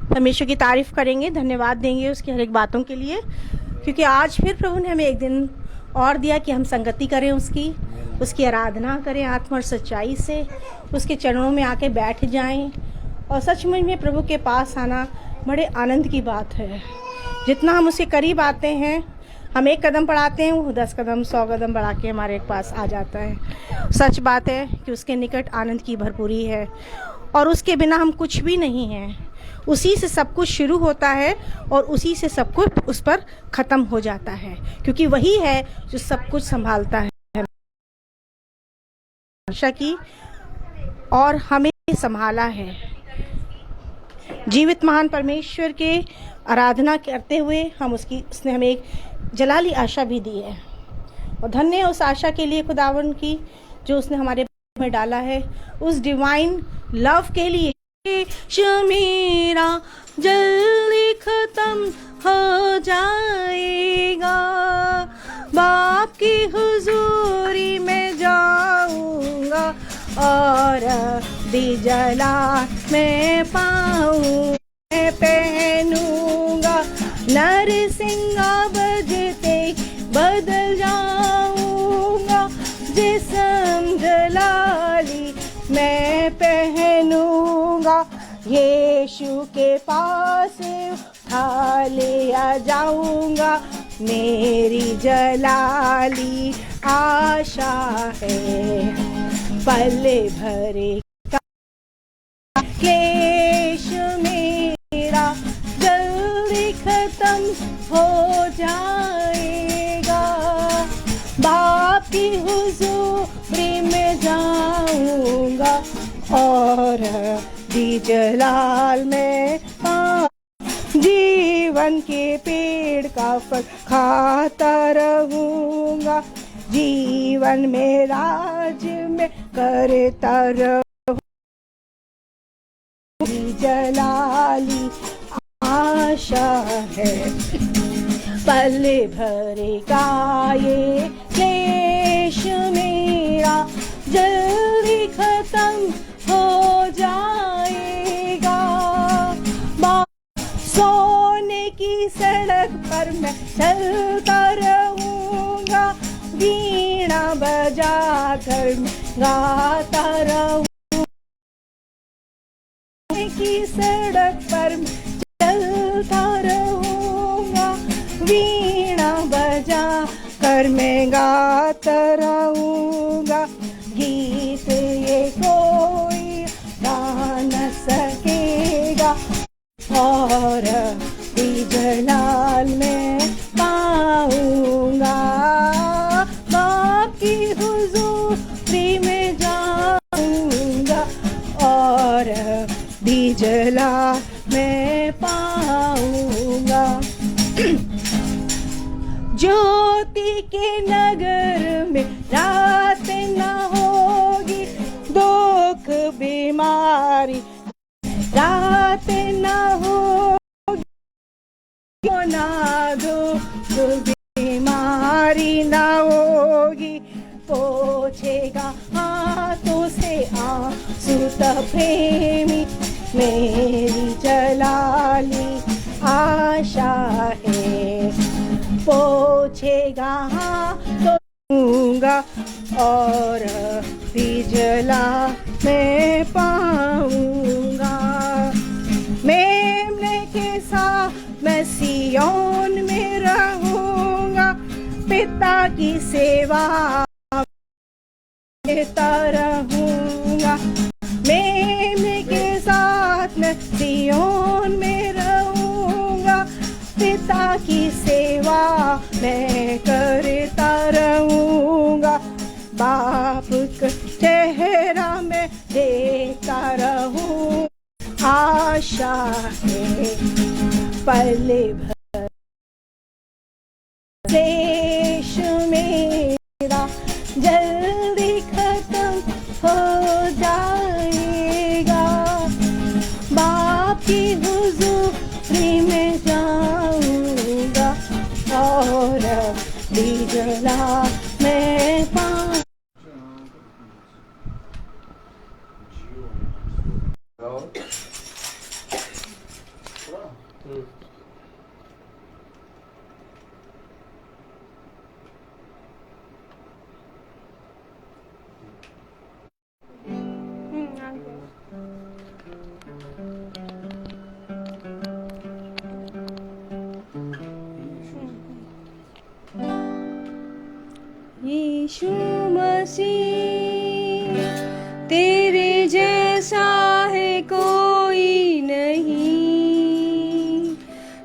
परमेश्वर की तारीफ करेंगे, धन्यवाद देंगे उसकी हर एक बातों के लिए, क्योंकि आज फिर प्रभु ने हमें एक दिन और दिया कि हम संगति करें, उसकी आराधना करें आत्मा और सच्चाई से, उसके चरणों में आके बैठ जाएं। और सचमुच में प्रभु के पास आना बड़े आनंद की बात है। जितना हम उसके करीब आते हैं, हम एक कदम बढ़ाते हैं, वो 10 कदम 100 कदम बढ़ा के हमारे पास आ जाता है। सच बात है कि उसके निकट आनंद की भरपूरी है और उसके बिना हम कुछ भी नहीं हैं। उसी से सब कुछ शुरू होता है और उसी से सब कुछ उस पर ख़त्म हो जाता है, क्योंकि वही है जो सब कुछ संभालता है आशा की और हमें संभाला है। जीवित महान परमेश्वर के आराधना करते हुए उसने हमें एक जलाली आशा भी दी है और धन्य है उस आशा के लिए खुदावन की जो उसने हमारे में डाला है, उस डिवाइन लव के लिए। मेरा जल्दी खत्म हो जाएगा, बाप की हुजूरी में जाऊंगा और दिजला मैं पाऊं पहनूंगा, नरसिंगा बजते बदल जाऊंगा, जिस्म जलाली मैं पहनूंगा, यीशु के पास उठा लिया जाऊंगा, मेरी जलाली आशा है। पल भरे का क्लेश मेरा जल्दी खत्म हो जाएगा, बाप की हुजूरी में जाऊंगा और जलाल में जीवन के पेड़ का फल खाता रहूंगा, जीवन में राज में करता रहूं, जलाली आशा है। पल भरे का ये क्लेश मेरा जल्दी खत्म हो जाएगा, सोने की सड़क पर मैं चलता रहूंगा, वीणा बजा कर गाता रहूंगा, सोने की सड़क पर मैं चलता रहूंगा, वीणा बजा कर मैं गाता रहूंगा, गीत ये कोई गा न सकेगा और जलाल में पाऊंगा, बाप की हुजूरी में जाऊंगा और जलाल में पाऊंगा। ज्योति के नगर में रात न होगी, दुख बीमारी रात न होगी, ना दुख बीमारी न होगी, पोछेगा हाथों से आंसू प्रेमी, मेरी जलाली आशा है। पोछेगा हाथों दूंगा और जला मैं पाऊंगा, मेमने के साथ मैं सियोन में रहूंगा, पिता की सेवा करता रहूंगा, मेमने के साथ मैं सियोन में रहूंगा, पिता की सेवा मैं करता रहूंगा, बाप का चेहरा में देखता रहूं, आशा है। पल भर क्लेश मेरा जल्दी खत्म हो जाएगा, बाप की हुजूरी में जाऊंगा और जला मैं पाऊंगा। यीशु मसीह तेरे जैसा है कोई नहीं,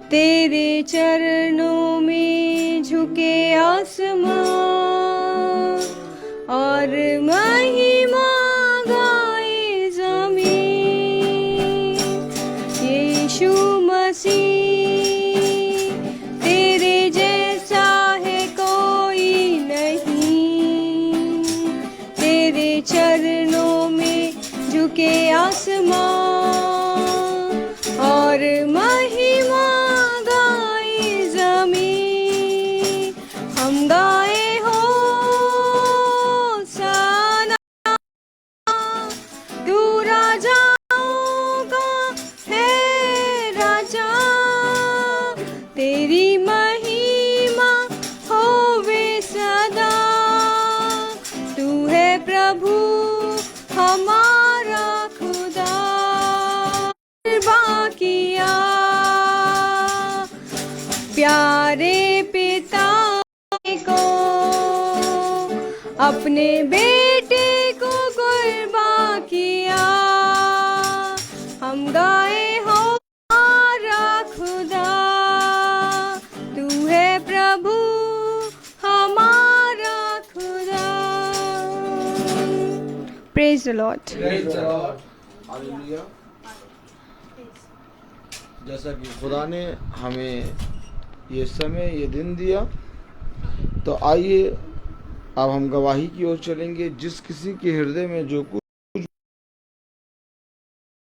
तेरे चरणों में झुके आसमां और महिमा गाए ज़मीन। यीशु मसीह तेरे जैसा है कोई नहीं, तेरे चरणों में झुके आसमां और महिमा गाए ज़मीन। हम गाए हो सना, तू राजाओं का है राजा, तेरी महिमा होवे सदा। तू है प्रभु हमारा खुदा, बाकिया प्यारे पिता को अपने बेटे को कुर्बान किया। हम गाए हो हमारा खुदा, तू है प्रभु हमारा खुदा। Praise the Lord. हालेलुया। जैसा कि खुदा ने हमें ये समय ये दिन दिया, तो आइए अब हम गवाही की ओर चलेंगे। जिस किसी के हृदय में जो कुछ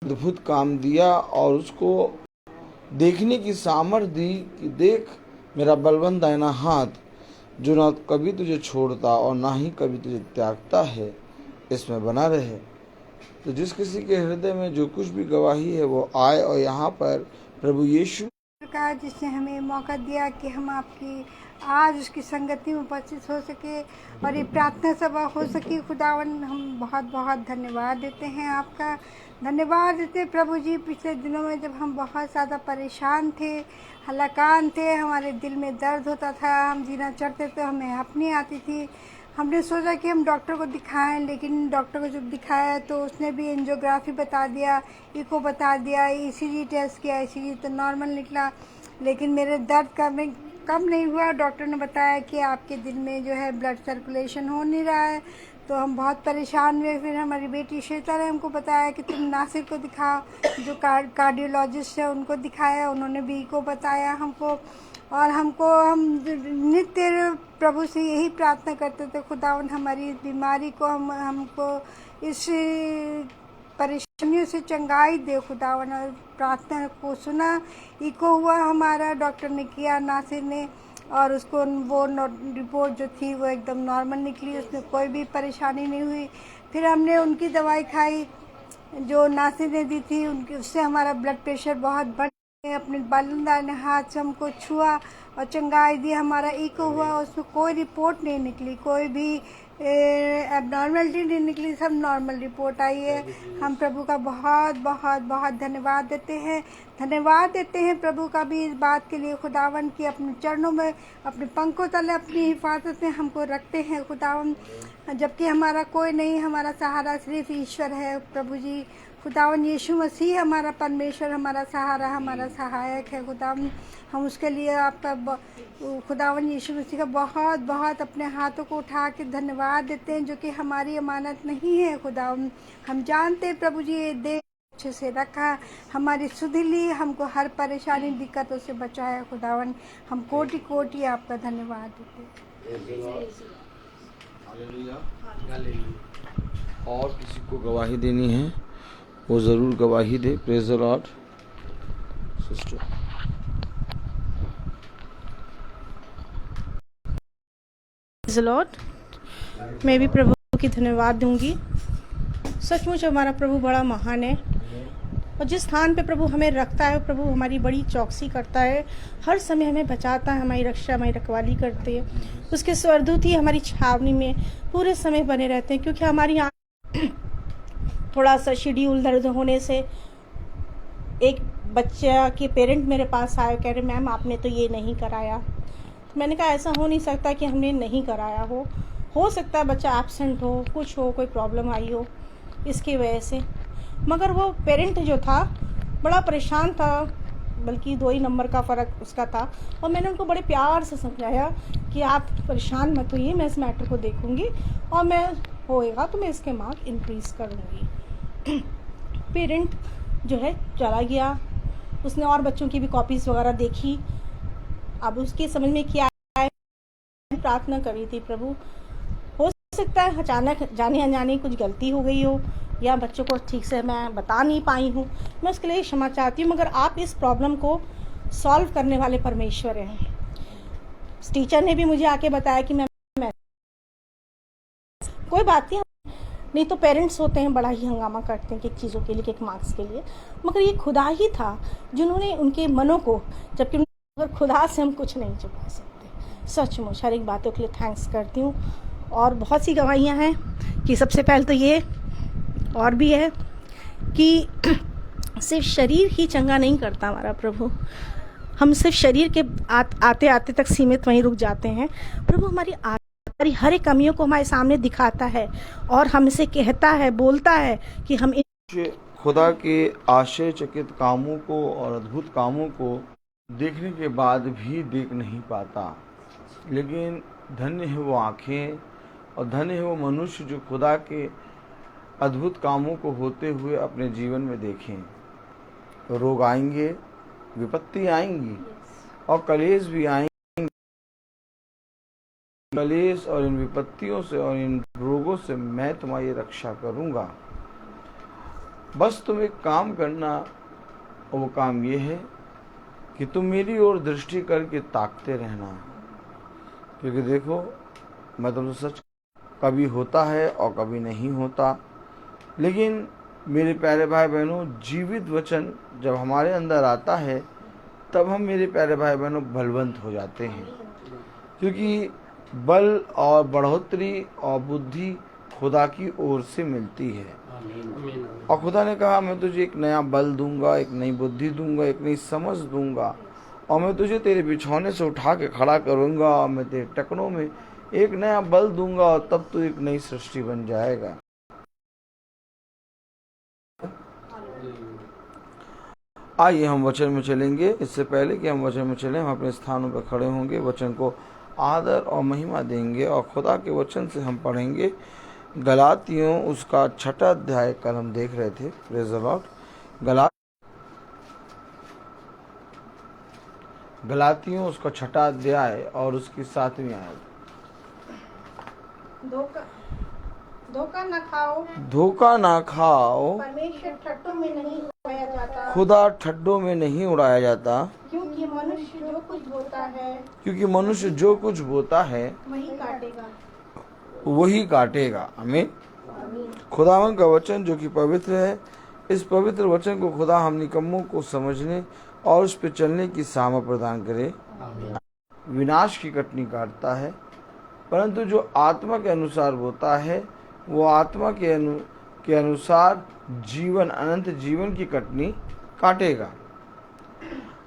अद्भुत काम दिया और उसको देखने की सामर्थ दी कि देख मेरा बलवंत दाहिना हाथ जो ना कभी तुझे छोड़ता और ना ही कभी तुझे त्यागता है, इसमें बना रहे। तो जिस किसी के हृदय में जो कुछ भी गवाही है वो आए और यहाँ पर प्रभु यीशु का जिसने हमें मौका दिया कि हम आपकी आज उसकी संगति में उपस्थित हो सके और ये प्रार्थना सभा हो सके। खुदावन हम बहुत बहुत धन्यवाद देते हैं, आपका धन्यवाद देते हैं प्रभु जी। पिछले दिनों में जब हम बहुत ज़्यादा परेशान थे, हलाकान थे, हमारे दिल में दर्द होता था, हम जीना चाहते थे, हमें अपनी आती थी, हमने सोचा कि हम डॉक्टर को दिखाएं, लेकिन डॉक्टर को जब दिखाया तो उसने भी एंजियोग्राफी बता दिया, इको बता दिया, ईसीजी टेस्ट किया, ईसीजी तो नॉर्मल निकला, लेकिन मेरे दर्द कम नहीं हुआ। डॉक्टर ने बताया कि आपके दिल में जो है ब्लड सर्कुलेशन हो नहीं रहा है। तो हम बहुत परेशान हुए। फिर हमारी बेटी श्वेता ने हमको बताया कि तुम नासिर को दिखाओ, जो कार्डियोलॉजिस्ट है उनको दिखाया, उन्होंने भी इको बताया हमको। और हम नित्य प्रभु से यही प्रार्थना करते थे, खुदावन हमारी इस बीमारी को हमको इस परेशानियों से चंगाई दे खुदावन। और प्रार्थना को सुना, इको हुआ हमारा, डॉक्टर ने किया नासिर ने, और उसको वो रिपोर्ट जो थी वो एकदम नॉर्मल निकली, उसमें कोई भी परेशानी नहीं हुई। फिर हमने उनकी दवाई खाई जो नासिर ने दी थी, उससे हमारा ब्लड प्रेशर बहुत बढ़, अपने बालंदा ने हाथ से हमको छुआ और चंगाई दी, हमारा इको हुआ, उसमें कोई रिपोर्ट नहीं निकली, कोई भी एबनॉर्मलिटी नहीं निकली, सब नॉर्मल रिपोर्ट आई है। हम प्रभु का बहुत बहुत बहुत धन्यवाद देते हैं, प्रभु का भी इस बात के लिए खुदावन की अपने चरणों में, अपने पंखों तले अपनी हिफाजत में हमको रखते हैं खुदावन, जबकि हमारा कोई नहीं, हमारा सहारा सिर्फ ईश्वर है प्रभु जी। खुदावन यीशु मसीह हमारा परमेश्वर, हमारा सहारा, हमारा सहायक है खुदावन। हम उसके लिए आपका खुदावन यीशु मसीह का बहुत बहुत अपने हाथों को उठा के धन्यवाद देते हैं, जो कि हमारी अमानत नहीं है खुदावन। हम जानते हैं प्रभु जी ये दे अच्छे से रखा, हमारी सुधि ली, हमको हर परेशानी दिक्कतों से बचाया खुदावन। हम कोटि कोटि आपका धन्यवाद देते हैं। और किसी को गवाही देनी है वो जरूर गवाही दे। Praise the Lord sister. Praise the Lord. मैं भी प्रभु की धन्यवाद दूंगी। सचमुच हमारा प्रभु बड़ा महान है, और जिस स्थान पे प्रभु हमें रखता है, प्रभु हमारी बड़ी चौकसी करता है, हर समय हमें बचाता है, हमारी रक्षा, हमारी रखवाली करते हैं। उसके स्वर्गदूत ही हमारी छावनी में पूरे समय बने रहते हैं, क्योंकि हमारी थोड़ा सा शेड्यूल दर्द होने से एक बच्चा के पेरेंट मेरे पास आए, कह रहे मैम आपने तो ये नहीं कराया। तो मैंने कहा ऐसा हो नहीं सकता कि हमने नहीं कराया हो, हो सकता है बच्चा एब्सेंट हो, कुछ हो, कोई प्रॉब्लम आई हो इसकी वजह से, मगर वो पेरेंट जो था बड़ा परेशान था, बल्कि 2 ही नंबर का फ़र्क उसका था। और मैंने उनको बड़े प्यार से समझाया कि आप परेशान मत होइए, मैं इस मैटर को देखूंगी और मैं होएगा तो मैं इसके मार्क इंक्रीज़ करूँगी। पेरेंट जो है चला गया, उसने और बच्चों की भी कॉपीज़ वगैरह देखी। अब उसकी समझ में क्या आया, प्रार्थना करी थी, प्रभु हो सकता है अचानक जाने अनजाने कुछ गलती हो गई हो या बच्चों को ठीक से मैं बता नहीं पाई हूँ, मैं उसके लिए क्षमा चाहती हूँ, मगर आप इस प्रॉब्लम को सॉल्व करने वाले परमेश्वर हैं। टीचर ने भी मुझे आके बताया कि मैं कोई बात नहीं तो पेरेंट्स होते हैं बड़ा ही हंगामा करते हैं कि चीज़ों के लिए, कि मार्क्स के लिए, मगर ये खुदा ही था जिन्होंने उनके मनों को, जबकि मगर खुदा से हम कुछ नहीं छुपा सकते। सचमुच हर एक बातों के लिए थैंक्स करती हूँ। और बहुत सी गवाहियाँ हैं कि सबसे पहले तो ये और भी है कि सिर्फ शरीर ही चंगा नहीं करता हमारा प्रभु, हम सिर्फ शरीर के आते आते तक सीमित वहीं रुक जाते हैं। प्रभु हमारी हर एक कमियों को हमारे सामने दिखाता है और हमसे कहता है, बोलता है कि हम खुदा के आश्चर्यचकित कामों को और अद्भुत कामों को देखने के बाद भी देख नहीं पाता। लेकिन धन्य है वो आँखें और धन्य है वो मनुष्य जो खुदा के अद्भुत कामों को होते हुए अपने जीवन में देखें। रोग आएंगे, विपत्ति आएंगी और कलेश भी आएंगे। कलेश और इन विपत्तियों से और इन रोगों से मैं तुम्हारी रक्षा करूंगा। बस तुम एक काम करना, और वो काम ये है कि तुम मेरी ओर दृष्टि करके ताकते रहना। क्योंकि देखो, मैं तुमसे सच, कभी होता है और कभी नहीं होता, लेकिन मेरे प्यारे भाई बहनों, जीवित वचन जब हमारे अंदर आता है तब हम, मेरे प्यारे भाई बहनों, बलवंत हो जाते हैं। क्योंकि बल और बढ़ोतरी और बुद्धि खुदा की ओर से मिलती है। और खुदा ने कहा, मैं तुझे एक नया बल दूंगा, एक नई बुद्धि दूंगा, एक नई समझ दूंगा, और मैं तुझे तेरे बिछौने से उठा के खड़ा करूंगा, और मैं तेरे टखनों में एक नया बल दूंगा, और तब तू एक नई सृष्टि बन जाएगा। आइए हम वचन में चलेंगे। इससे पहले कि हम वचन में चलें, हम अपने स्थानों पर खड़े होंगे, वचन को आदर और महिमा देंगे और खुदा के वचन से हम पढ़ेंगे गलातियों उसका 6 अध्याय। कल हम देख रहे थे, प्रेज़ द लॉर्ड, गलातियों उसका 6 अध्याय और उसकी 7वीं आयत। धोखा ना खाओ, परमेश्वर ठट्ठों में नहीं उड़ाया जाता, खुदा ठट्ठों में नहीं उड़ाया जाता, क्योंकि मनुष्य जो कुछ बोता है वही काटेगा। आमीन। खुदावन का वचन जो कि पवित्र है, इस पवित्र वचन को खुदा हम निकम्मों को समझने और उस पर चलने की सामर्थ प्रदान करे। विनाश की कटनी काटता है, परंतु जो आत्मा के अनुसार बोता है वो आत्मा के अनुसार जीवन, अनंत जीवन की कटनी काटेगा।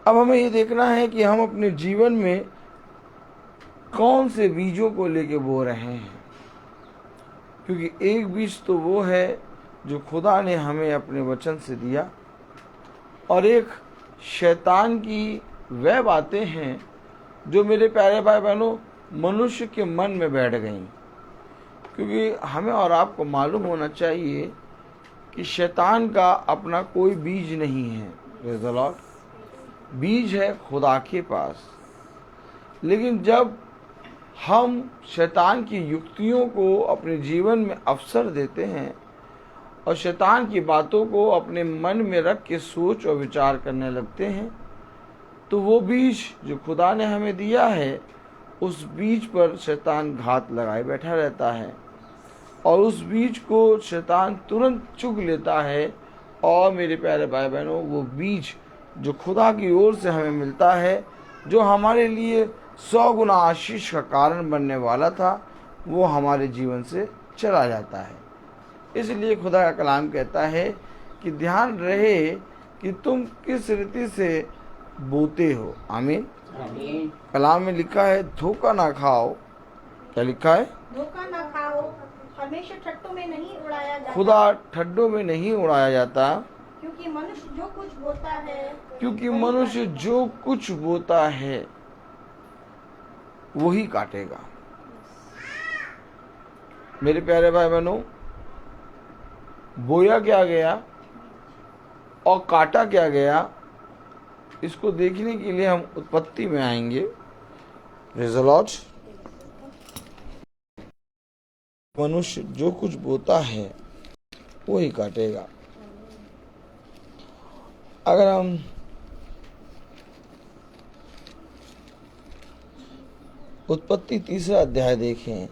अब हमें ये देखना है कि हम अपने जीवन में कौन से बीजों को लेके बो रहे हैं। क्योंकि एक बीज तो वो है जो खुदा ने हमें अपने वचन से दिया, और एक शैतान की वह बातें हैं जो, मेरे प्यारे भाई बहनों, मनुष्य के मन में बैठ गईं। क्योंकि हमें और आपको मालूम होना चाहिए कि शैतान का अपना कोई बीज नहीं है। Praise the Lord. बीज है खुदा के पास। लेकिन जब हम शैतान की युक्तियों को अपने जीवन में अवसर देते हैं और शैतान की बातों को अपने मन में रख के सोच और विचार करने लगते हैं, तो वो बीज जो खुदा ने हमें दिया है, उस बीज पर शैतान घात लगाए बैठा रहता है, और उस बीज को शैतान तुरंत चुग लेता है। और मेरे प्यारे भाई बहनों, वो बीज जो खुदा की ओर से हमें मिलता है, जो हमारे लिए 100 गुना आशीष का कारण बनने वाला था, वो हमारे जीवन से चला जाता है। इसलिए खुदा का कलाम कहता है कि ध्यान रहे कि तुम किस रीति से बोते हो। आमीन। कलाम में लिखा है, धोखा ना खाओ। क्या लिखा है? धोखा ना खाओ, हमेशा ठट्टों में नहीं उड़ाया जाता, खुदा ठड्डों में नहीं उड़ाया जाता, क्योंकि मनुष्य जो कुछ बोता है क्योंकि मनुष्य जो कुछ बोता है वही काटेगा। मेरे प्यारे भाई बहनों, बोया क्या गया और काटा क्या गया, इसको देखने के लिए हम उत्पत्ति में आएंगे। Praise the Lord. मनुष्य जो कुछ बोता है वो ही काटेगा। अगर हम उत्पत्ति 3 अध्याय देखें,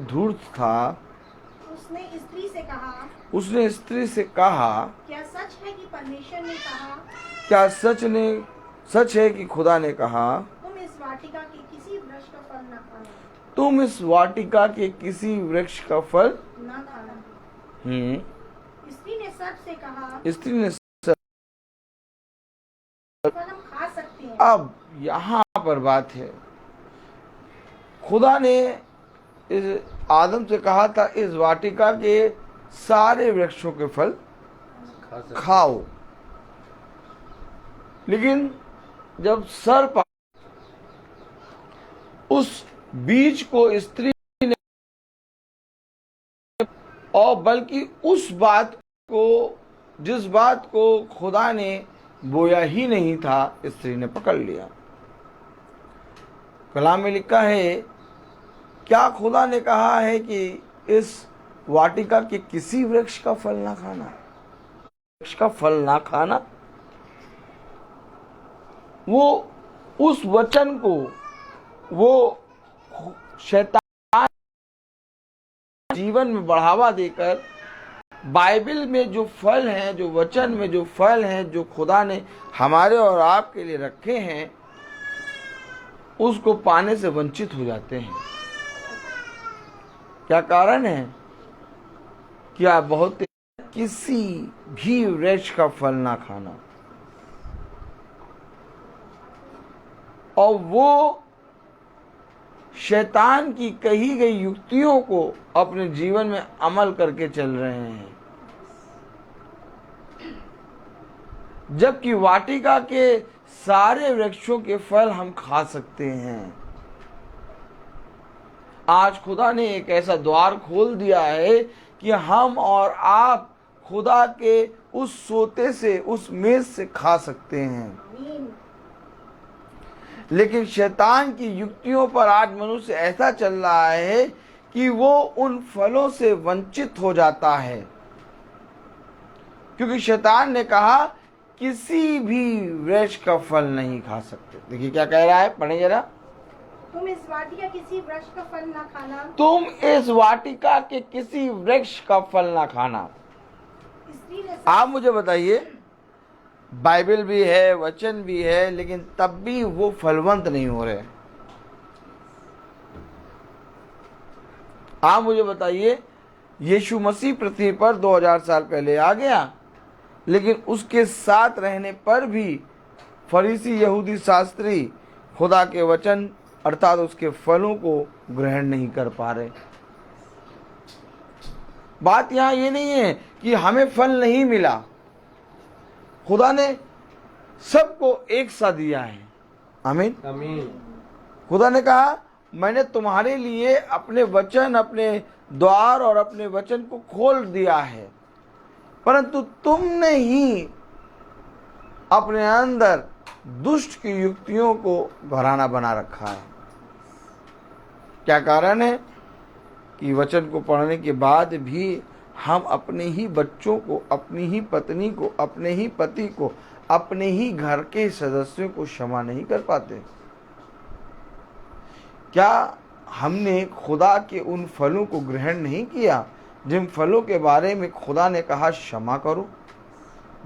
धूर्त था, उसने स्त्री से कहा, उसने स्त्री से कहा, क्या सच है कि परमेश्वर ने कहा, क्या सच है कि खुदा ने कहा, तुम इस वाटिका के किसी वृक्ष का फल न खाना, तुम इस वाटिका के किसी वृक्ष का फल न खाना। स्त्री ने सर्प से कहा, फल हम खा सकते हैं। अब यहाँ पर बात है, खुदा ने इस आदम से कहा था इस वाटिका के सारे वृक्षों के फल खाओ, लेकिन जब सर्प उस बीज को स्त्री ने, और बल्कि उस बात को, जिस बात को खुदा ने बोया ही नहीं था, स्त्री ने पकड़ लिया। कलाम में लिखा है, क्या खुदा ने कहा है कि इस वाटिका के किसी वृक्ष का फल ना खाना, वृक्ष का फल ना खाना? वो उस वचन को वो शैतान जीवन में बढ़ावा देकर बाइबल में जो फल हैं, जो वचन में जो फल हैं, जो खुदा ने हमारे और आपके लिए रखे हैं, उसको पाने से वंचित हो जाते हैं। क्या कारण है? क्या बहुत किसी भी वृक्ष का फल ना खाना। और वो शैतान की कही गई युक्तियों को अपने जीवन में अमल करके चल रहे हैं, जबकि वाटिका के सारे वृक्षों के फल हम खा सकते हैं। आज खुदा ने एक ऐसा द्वार खोल दिया है कि हम और आप खुदा के उस सोते से, उस मेज से खा सकते हैं। लेकिन शैतान की युक्तियों पर आज मनुष्य ऐसा चल रहा है कि वो उन फलों से वंचित हो जाता है, क्योंकि शैतान ने कहा किसी भी वृक्ष का फल नहीं खा सकते। देखिए क्या कह रहा है, पढ़े जरा। तुम इस वाटिका किसी वृक्ष का फल ना खाना, तुम इस वाटिका के किसी वृक्ष का फल ना खाना। आप मुझे बताइए, बाइबल भी है, वचन भी है, लेकिन तब भी वो फलवंत नहीं हो रहे। आप मुझे बताइए, यीशु मसीह पृथ्वी पर 2000 साल पहले आ गया, लेकिन उसके साथ रहने पर भी फरीसी यहूदी शास्त्री खुदा के वचन अर्थात उसके फलों को ग्रहण नहीं कर पा रहे। बात यहां ये नहीं है कि हमें फल नहीं मिला, खुदा ने सबको एक सा दिया है। आमीन आमीन। खुदा ने कहा मैंने तुम्हारे लिए अपने वचन, अपने द्वार और अपने वचन को खोल दिया है, परंतु तुमने ही अपने अंदर दुष्ट की युक्तियों को घराना बना रखा है। क्या कारण है कि वचन को पढ़ने के बाद भी हम अपने ही बच्चों को, अपनी ही पत्नी को, अपने ही पति को, अपने ही घर के सदस्यों को क्षमा नहीं कर पाते? क्या हमने खुदा के उन फलों को ग्रहण नहीं किया जिन फलों के बारे में खुदा ने कहा क्षमा करो,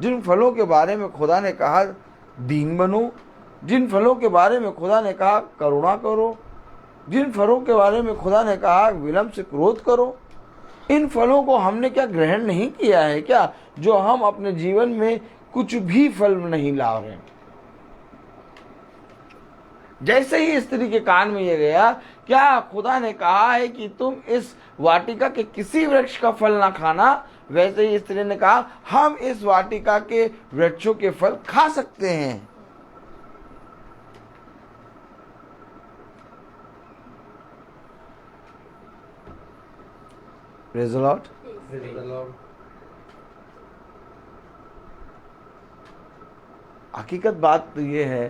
जिन फलों के बारे में खुदा ने कहा दीन बनो, जिन फलों के बारे में खुदा ने कहा करुणा करो, जिन फलों के बारे में खुदा ने कहा विलंब से क्रोध करो? इन फलों को हमने क्या ग्रहण नहीं किया है क्या, जो हम अपने जीवन में कुछ भी फल नहीं ला रहे हैं? जैसे ही स्त्री के कान में ये गया, क्या खुदा ने कहा है कि तुम इस वाटिका के किसी वृक्ष का फल ना खाना, वैसे ही स्त्री ने कहा हम इस वाटिका के वृक्षों के फल खा सकते हैं। Praise the Lord. हकीकत बात तो ये है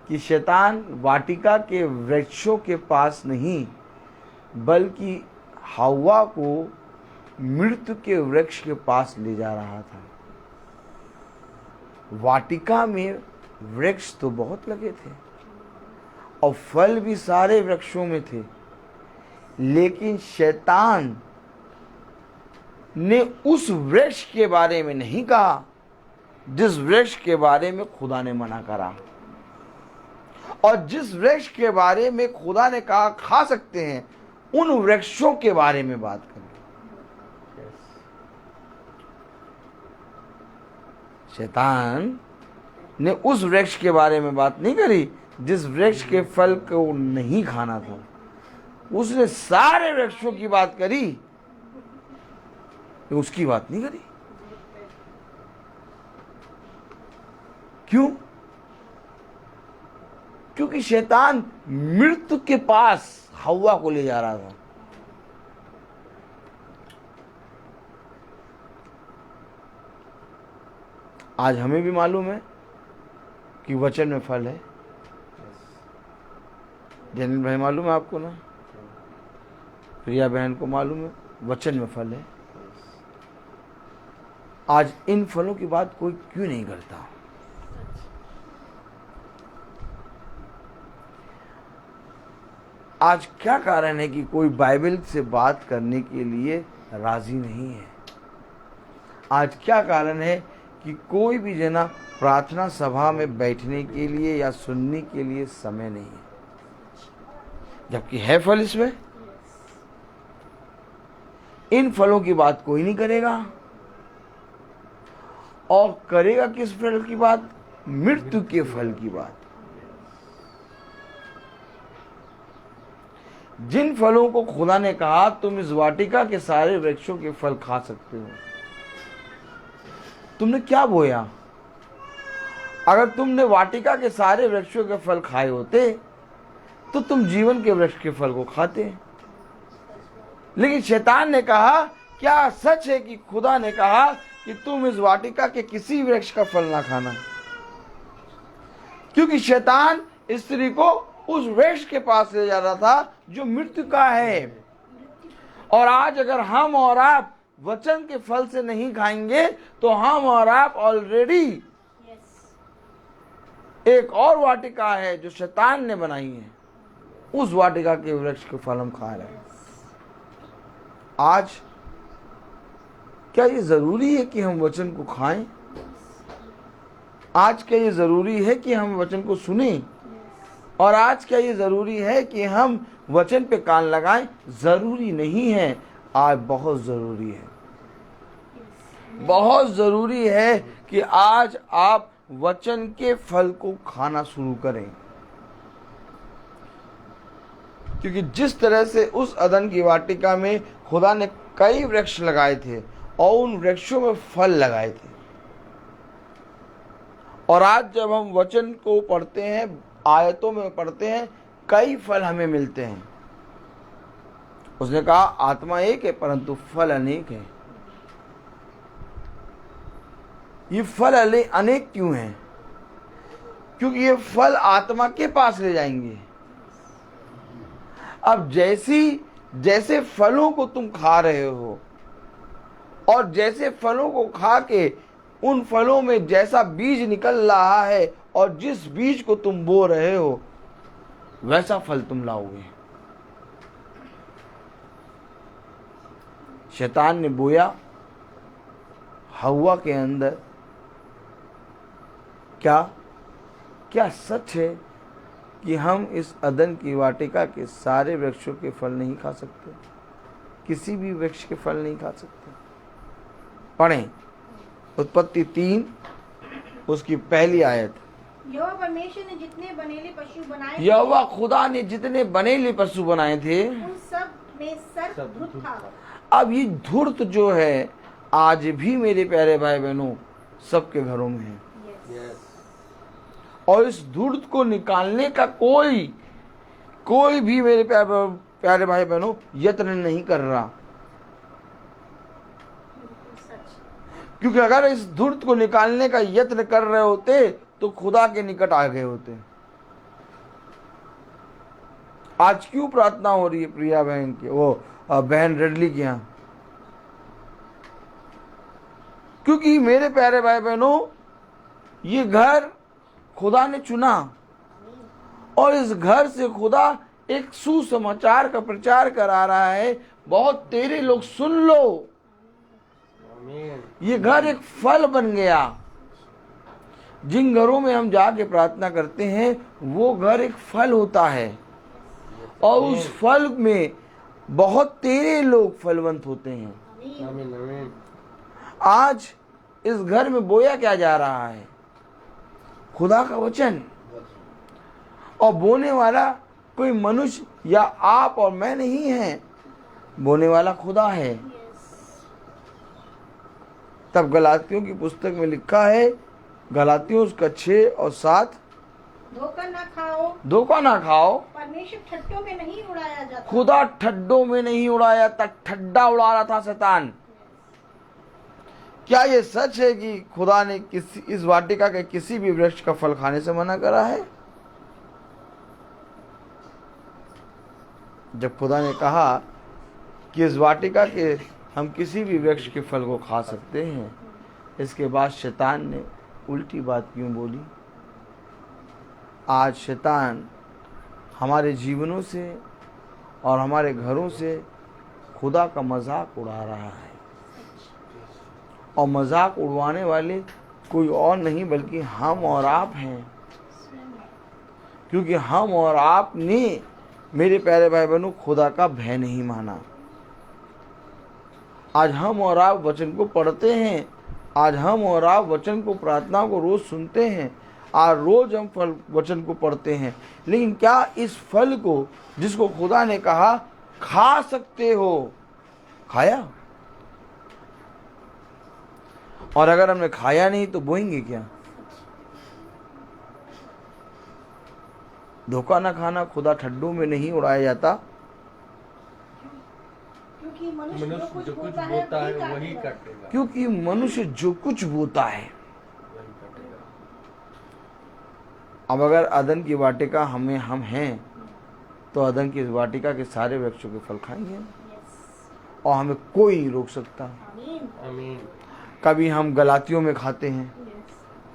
कि शैतान वाटिका के वृक्षों के पास नहीं, बल्कि हव्वा को मृत्यु के वृक्ष के पास ले जा रहा था। वाटिका में वृक्ष तो बहुत लगे थे और फल भी सारे वृक्षों में थे, लेकिन शैतान ने उस वृक्ष के बारे में नहीं कहा जिस वृक्ष के बारे में खुदा ने मना करा, और जिस वृक्ष के बारे में खुदा ने कहा खा सकते हैं, उन वृक्षों के बारे में बात करें। शैतान ने उस वृक्ष के बारे में बात नहीं करी जिस वृक्ष के फल को नहीं खाना था, उसने सारे वृक्षों की बात करी, उसकी बात नहीं करी। क्यों? क्योंकि शैतान मृत्यु के पास हव्वा को ले जा रहा था। आज हमें भी मालूम है कि वचन में फल है। जैनिल भाई मालूम है आपको ना, प्रिया बहन को मालूम है, वचन में फल है। आज इन फलों की बात कोई क्यों नहीं करता? आज क्या कारण है कि कोई बाइबल से बात करने के लिए राजी नहीं है? आज क्या कारण है कि कोई भी जना प्रार्थना सभा में बैठने के लिए या सुनने के लिए समय नहीं है, जबकि है फल इसमें? इन फलों की बात कोई नहीं करेगा, और करेगा किस फल की बात? मृत्यु के फल की बात। जिन फलों को खुदा ने कहा तुम इस वाटिका के सारे वृक्षों के फल खा सकते हो, तुमने क्या बोया? अगर तुमने वाटिका के सारे वृक्षों के फल खाए होते तो तुम जीवन के वृक्ष के फल को खाते। लेकिन शैतान ने कहा, क्या सच है कि खुदा ने कहा कि तुम इस वाटिका के किसी वृक्ष का फल ना खाना? क्योंकि शैतान स्त्री को उस वृक्ष के पास ले जा रहा था जो मृत्यु का है। और आज अगर हम और आप वचन के फल से नहीं खाएंगे तो हम और आप ऑलरेडी एक और वाटिका है जो शैतान ने बनाई है, उस वाटिका के वृक्ष के फल हम खा रहे हैं। आज क्या ये जरूरी है कि हम वचन को खाएं? आज क्या ये जरूरी है कि हम वचन को सुनें? और आज क्या ये जरूरी है कि हम वचन पे कान लगाएं? जरूरी नहीं है, आज बहुत जरूरी है। बहुत जरूरी है कि आज आप वचन के फल को खाना शुरू करें, क्योंकि जिस तरह से उस अदन की वाटिका में खुदा ने कई वृक्ष लगाए थे और उन वृक्षों में फल लगाए थे, और आज जब हम वचन को पढ़ते हैं, आयतों में पढ़ते हैं, कई फल हमें मिलते हैं। उसने कहा आत्मा एक है परंतु फल अनेक है। ये फल अनेक क्यों हैं? क्योंकि ये फल आत्मा के पास ले जाएंगे। अब जैसे फलों को तुम खा रहे हो और जैसे फलों को खा के उन फलों में जैसा बीज निकल रहा है और जिस बीज को तुम बो रहे हो वैसा फल तुम लाओगे। शैतान ने बोया हव्वा के अंदर। क्या सच है कि हम इस अदन की वाटिका के सारे वृक्षों के फल नहीं खा सकते? किसी भी वृक्ष के फल नहीं खा सकते? पढ़ें उत्पत्ति 3 उसकी पहली आयत। यहोवा परमेश्वर ने जितने बनेले पशु बनाए थे, यहोवा खुदा ने जितने बनेले पशु बनाए थे उन सब में सर्प धुत था। अब ये धूर्त जो है आज भी मेरे प्यारे भाई बहनों सबके घरों में है। और इस धूर्त को निकालने का कोई भी मेरे प्यारे भाई बहनों यत्न नहीं कर रहा, क्योंकि अगर इस धूर्त को निकालने का यत्न कर रहे होते तो खुदा के निकट आ गए होते। आज क्यों प्रार्थना हो रही है प्रिया बहन की, वो बहन रेडली की यहाँ? क्योंकि मेरे प्यारे भाई बहनों ये घर खुदा ने चुना और इस घर से खुदा एक सुसमाचार का प्रचार करा रहा है। बहुत तेरे लोग सुन लो, ये घर एक फल बन गया। जिन घरों में हम जाके प्रार्थना करते हैं वो घर एक फल होता है और उस फल में बहुत तेरे लोग फलवंत होते हैं। आज इस घर में बोया क्या जा रहा है? खुदा का वचन। और बोने वाला कोई मनुष्य या आप और मैं नहीं है, बोने वाला खुदा है। तब गलातियों की पुस्तक में लिखा है, गलातियों उसका 6 और 7, धोखा ना खाओ, परमेश्वर ठट्टों में नहीं उड़ाया जाता। खुदा ठड्डों में नहीं उड़ाया था, ठड्डा उड़ा रहा था शैतान। क्या ये सच है कि खुदा ने इस वाटिका के किसी भी वृक्ष का फल खाने से मना करा है? जब खुदा ने कहा कि इस वाटिका के हम किसी भी वृक्ष के फल को खा सकते हैं, इसके बाद शैतान ने उल्टी बात क्यों बोली? आज शैतान हमारे जीवनों से और हमारे घरों से खुदा का मजाक उड़ा रहा है। और मजाक उड़वाने वाले कोई और नहीं बल्कि हम और आप हैं, क्योंकि हम और आप ने मेरे प्यारे भाई बहनों खुदा का भय नहीं माना। आज हम और आप वचन को पढ़ते हैं, आज हम और आप वचन को, प्रार्थना को रोज सुनते हैं, आज रोज हम फल वचन को पढ़ते हैं, लेकिन क्या इस फल को जिसको खुदा ने कहा खा सकते हो, खाया? और अगर हमने खाया नहीं तो बोएंगे क्या? धोखा ना खाना, खुदा ठड्डों में नहीं उड़ाया जाता। क्योंकि मनुष्य जो कुछ बोता है वही काटेगा। क्योंकि मनुष्य जो कुछ बोता है। अब अगर अदन की वाटिका हम हैं तो अदन की वाटिका के सारे वृक्षों के फल खाएंगे और हमें कोई नहीं रोक सकता। आमीन। कभी हम गलातियों में खाते हैं,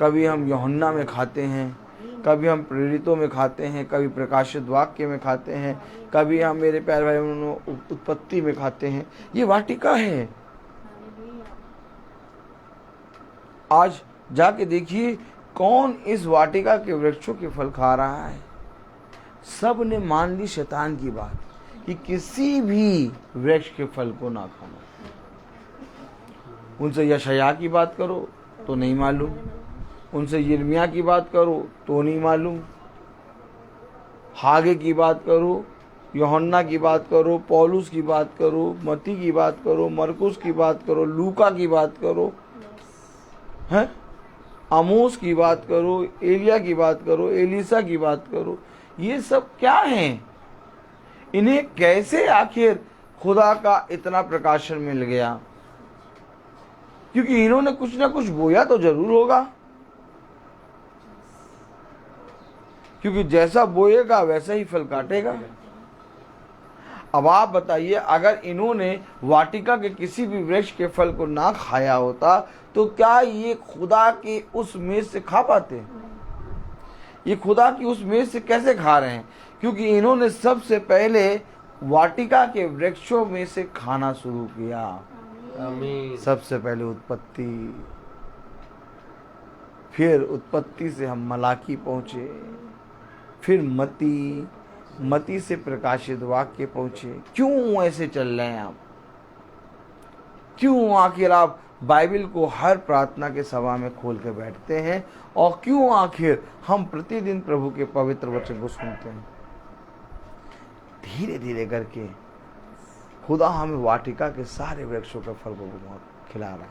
कभी हम यूहन्ना में खाते हैं, कभी हम प्रेरितों में खाते हैं, कभी प्रकाशित वाक्य में खाते हैं, कभी हम मेरे प्यारे भाई उत्पत्ति में खाते हैं। ये वाटिका है। आज जाके देखिए कौन इस वाटिका के वृक्षों के फल खा रहा है। सब ने मान ली शैतान की बात कि किसी भी वृक्ष के फल को ना खाना। उनसे यशायाह की बात करो तो नहीं मालूम, उनसे यिर्मयाह की बात करो तो नहीं मालूम, हागे की बात करो, यूहन्ना की बात करो, पौलुस की बात करो, मती की बात करो, मरकुस की बात करो, लूका की बात करो, हैं, आमोस की बात करो, एलिया की बात करो, एलिसा की बात करो। ये सब क्या हैं? इन्हें कैसे आखिर खुदा का इतना प्रकाशन मिल गया? क्योंकि इन्होंने कुछ ना कुछ बोया तो जरूर होगा, क्योंकि जैसा बोएगा वैसा ही फल काटेगा। अब आप बताइए, अगर इन्होंने वाटिका के किसी भी वृक्ष के फल को ना खाया होता तो क्या ये खुदा के उस मेज से खा पाते? ये खुदा की उस मेज से कैसे खा रहे हैं? क्योंकि इन्होंने सबसे पहले वाटिका के वृक्षों में से खाना शुरू किया। आमीन। सबसे पहले उत्पत्ति, फिर उत्पत्ति से हम मलाकी पहुंचे, फिर मती से प्रकाशित वाक्य पहुंचे। क्यों ऐसे चल रहे हैं आप? क्यों आखिर आप बाइबल को हर प्रार्थना के सभा में खोल के बैठते हैं, और क्यों आखिर हम प्रतिदिन प्रभु के पवित्र वचन को सुनते हैं। धीरे धीरे करके खुदा हमें वाटिका के सारे वृक्षों के फल को खिला रहा है।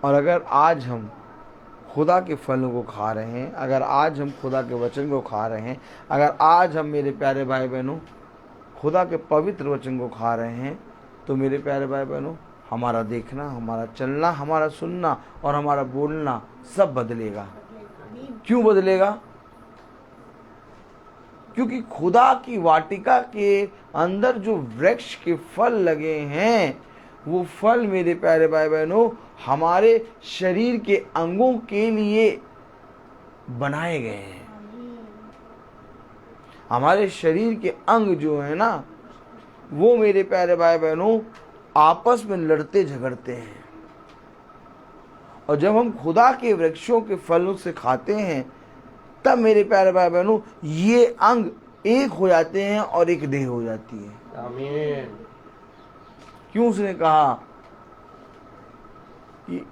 और अगर आज हम खुदा के फलों को खा रहे हैं, अगर आज हम खुदा के वचन को खा रहे हैं, अगर आज हम मेरे प्यारे भाई बहनों खुदा के पवित्र वचन को खा रहे हैं, तो मेरे प्यारे भाई बहनों हमारा देखना, हमारा चलना, हमारा सुनना और हमारा बोलना सब बदलेगा। क्यों बदलेगा? क्योंकि खुदा की वाटिका के अंदर जो वृक्ष के फल लगे हैं, वो फल मेरे प्यारे भाई बहनों हमारे शरीर के अंगों के लिए बनाए गए हैं। हमारे शरीर के अंग जो है ना, वो मेरे प्यारे भाई बहनों आपस में लड़ते झगड़ते हैं, और जब हम खुदा के वृक्षों के फलों से खाते हैं, तब मेरे प्यारे भाई बहनों ये अंग एक हो जाते हैं और एक देह हो जाती है। आमीन। क्यों उसने कहा कि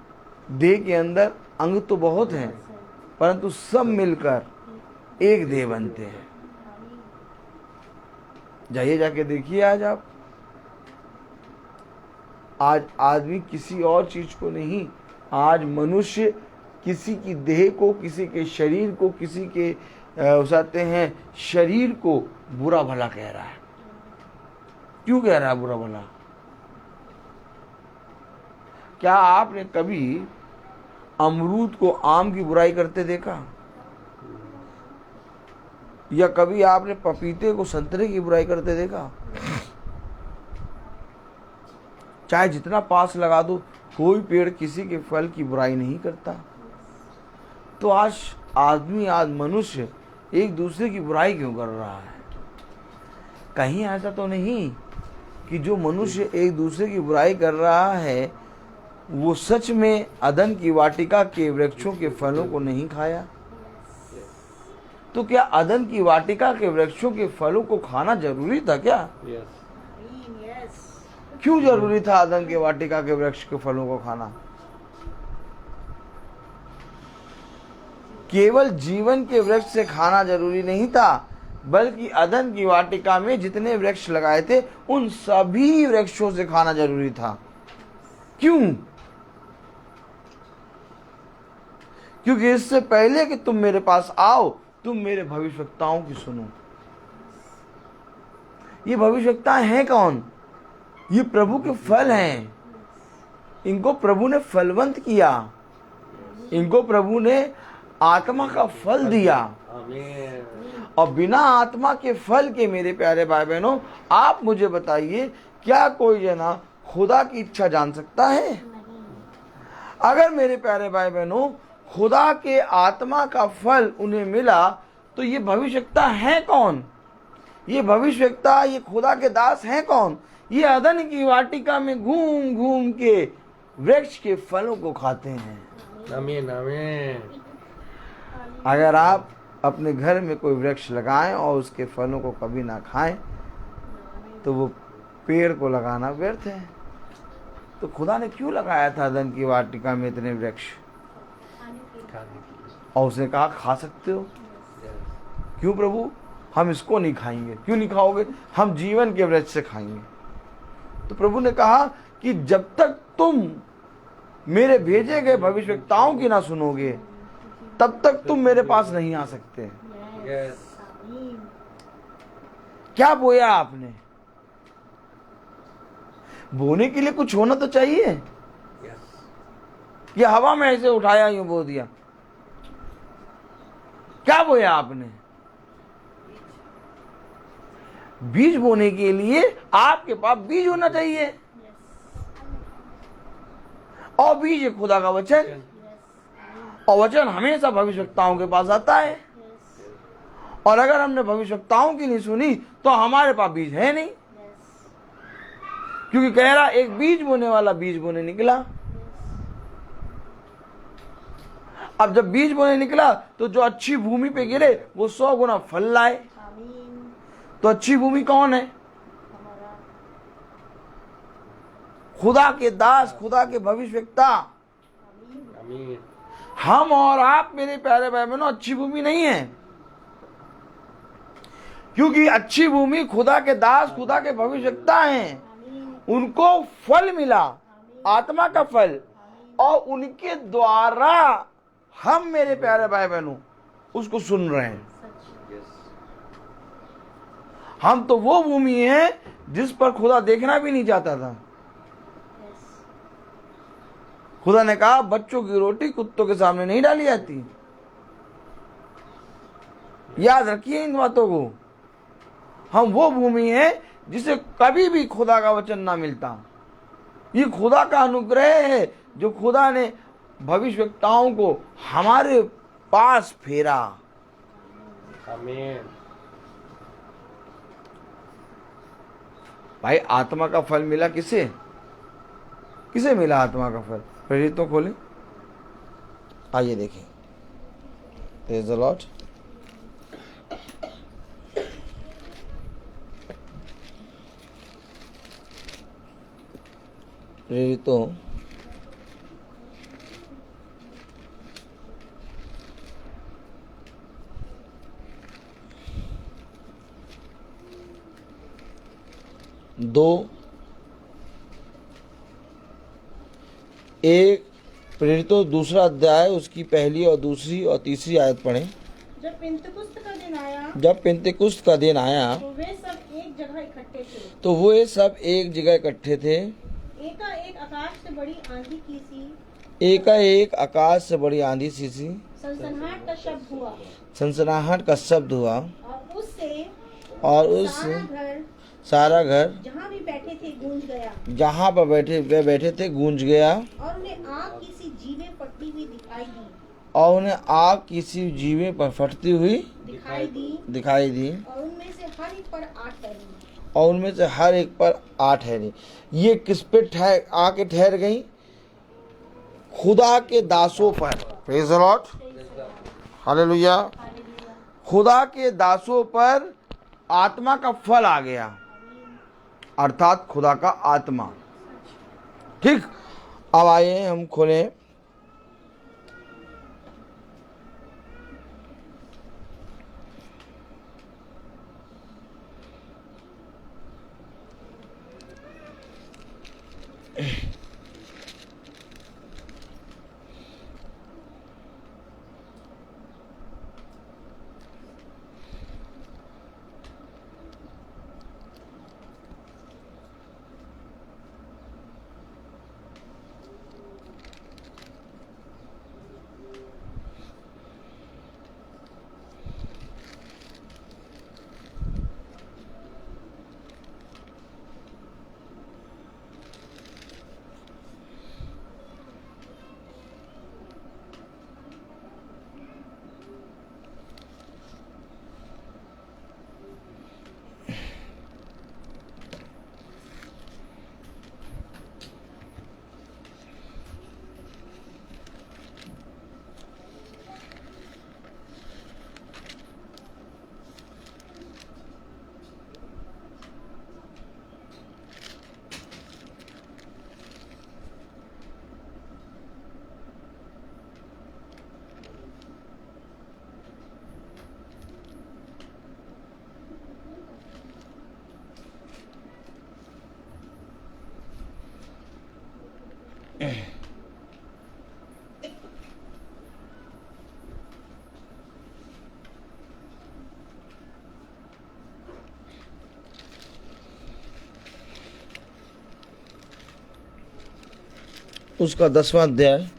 देह के अंदर अंग तो बहुत हैं, परंतु सब मिलकर एक देह बनते हैं। जाइए, जाके देखिए। आज आदमी किसी और चीज को नहीं, आज मनुष्य किसी की देह को, किसी के शरीर को, किसी के उसाते हैं शरीर को बुरा भला कह रहा है। क्यों कह रहा है बुरा भला? क्या आपने कभी अमरूद को आम की बुराई करते देखा? या कभी आपने पपीते को संतरे की बुराई करते देखा? चाहे जितना पास लगा दो, कोई पेड़ किसी के फल की बुराई नहीं करता। तो आज मनुष्य एक दूसरे की बुराई क्यों कर रहा है? कहीं ऐसा तो नहीं कि जो मनुष्य एक दूसरे की बुराई कर रहा है, वो सच में अदन की वाटिका के वृक्षों के फलों को नहीं खाया? तो क्या अदन की वाटिका के वृक्षों के फलों को खाना जरूरी था क्या? क्यों जरूरी था अदन के वाटिका के वृक्ष के फलों को खाना? केवल जीवन के वृक्ष से खाना जरूरी नहीं था, बल्कि अदन की वाटिका में जितने वृक्ष लगाए थे, उन सभी वृक्षों से खाना जरूरी था। क्यों? क्योंकि इससे पहले कि तुम मेरे पास आओ, तुम मेरे भविष्यवक्ताओं की सुनो। ये भविष्यवक्ताएं हैं कौन? ये प्रभु के फल हैं। इनको प्रभु ने फलवंत किया, इनको प्रभु ने आत्मा का फल दिया। आमीन। और बिना आत्मा के फल के मेरे प्यारे भाई बहनों, आप मुझे बताइए, क्या कोई जना खुदा की इच्छा जान सकता है? अगर मेरे प्यारे भाई बहनों खुदा के आत्मा का फल उन्हें मिला, तो ये भविष्यवक्ता है कौन? ये भविष्यवक्ता, ये खुदा के दास हैं कौन? ये अदन की वाटिका में घूम घूम के वृक्ष के फलों को खाते हैं। आमीन। आमीन। अगर आप अपने घर में कोई वृक्ष लगाएं और उसके फलों को कभी ना खाएं, तो वो पेड़ को लगाना व्यर्थ है। तो खुदा ने क्यों लगाया था अदन की वाटिका में इतने वृक्ष? और उसने कहा खा सकते हो। क्यों प्रभु? हम इसको नहीं खाएंगे। क्यों नहीं खाओगे? हम जीवन के वृक्ष से खाएंगे। तो प्रभु ने कहा कि जब तक तुम मेरे भेजे गए भविष्यवक्ताओं की ना सुनोगे, तब तक तुम मेरे पास नहीं आ सकते। यस। क्या बोया आपने? बोने के लिए कुछ होना तो चाहिए। यस। ये हवा में ऐसे उठाया, यूं बो दिया? क्या बोया आपने? बीज बोने के लिए आपके पास बीज होना चाहिए, और बीज है खुदा का वचन, और वचन हमेशा भविष्यवक्ताओं के पास आता है। और अगर हमने भविष्यवक्ताओं की नहीं सुनी, तो हमारे पास बीज है नहीं। क्योंकि कह रहा एक बीज बोने वाला बीज बोने निकला। अब जब बीज बोने निकला, तो जो अच्छी भूमि पे गिरे वो 100 गुना फल लाए। तो अच्छी भूमि कौन है? खुदा के दास, खुदा के भविष्यवक्ता, आमीन। हम और आप मेरे प्यारे भाई बहनों अच्छी भूमि नहीं है, क्योंकि अच्छी भूमि खुदा के दास, खुदा के भविष्यवक्ता हैं। उनको फल मिला, आत्मा का फल, और उनके द्वारा हम मेरे प्यारे भाई बहनों उसको सुन रहे हैं। हम तो वो भूमि है जिस पर खुदा देखना भी नहीं चाहता था। खुदा ने कहा बच्चों की रोटी कुत्तों के सामने नहीं डाली जाती। याद रखिए इन बातों को। हम वो भूमि है जिसे कभी भी खुदा का वचन ना मिलता। ये खुदा का अनुग्रह है जो खुदा ने भविष्यवक्ताओं को हमारे पास फेरा। आमीन। भाई आत्मा का फल मिला किसे? किसे मिला आत्मा का फल? प्रेरितों खोले, आइए देखें। Praise the Lord. प्रेरितों 2:1 प्रेरितों दूसरा अध्याय उसकी पहली और दूसरी और तीसरी आयत पढ़ें। जब पेंतकुस्त का दिन आया जब पेंतेकुस्त का दिन आया तो वे सब एक जगह इकट्ठे थे। तो वे सब एक जगह इकट्ठे थे। एकाएक आकाश से बड़ी आंधी की सी, एकाएक आकाश से बड़ी आंधी सी सनसनाहट का शब्द हुआ सनसनाहट का शब्द हुआ, और और उस सारा घर सारा घर जहाँ भी बैठे थे गूंज गया, जहाँ पर बैठे थे गूंज गया, और उन्हें आग की सी जीवें फटती हुई दिखाई दी और उन्हें आग किसी जीवे पर फटती हुई दिखाई दी, और उनमें से हर एक पर आग ठहरी। और उनमें से हर एक पर आग ठहरी। ये किस पे आके ठहर गई? खुदा के दासों पर। Praise the Lord, hallelujah. खुदा के दासों पर आत्मा का फल आ गया, अर्थात खुदा का आत्मा। ठीक, अब आइए हम खोलें उसका 10वां अध्याय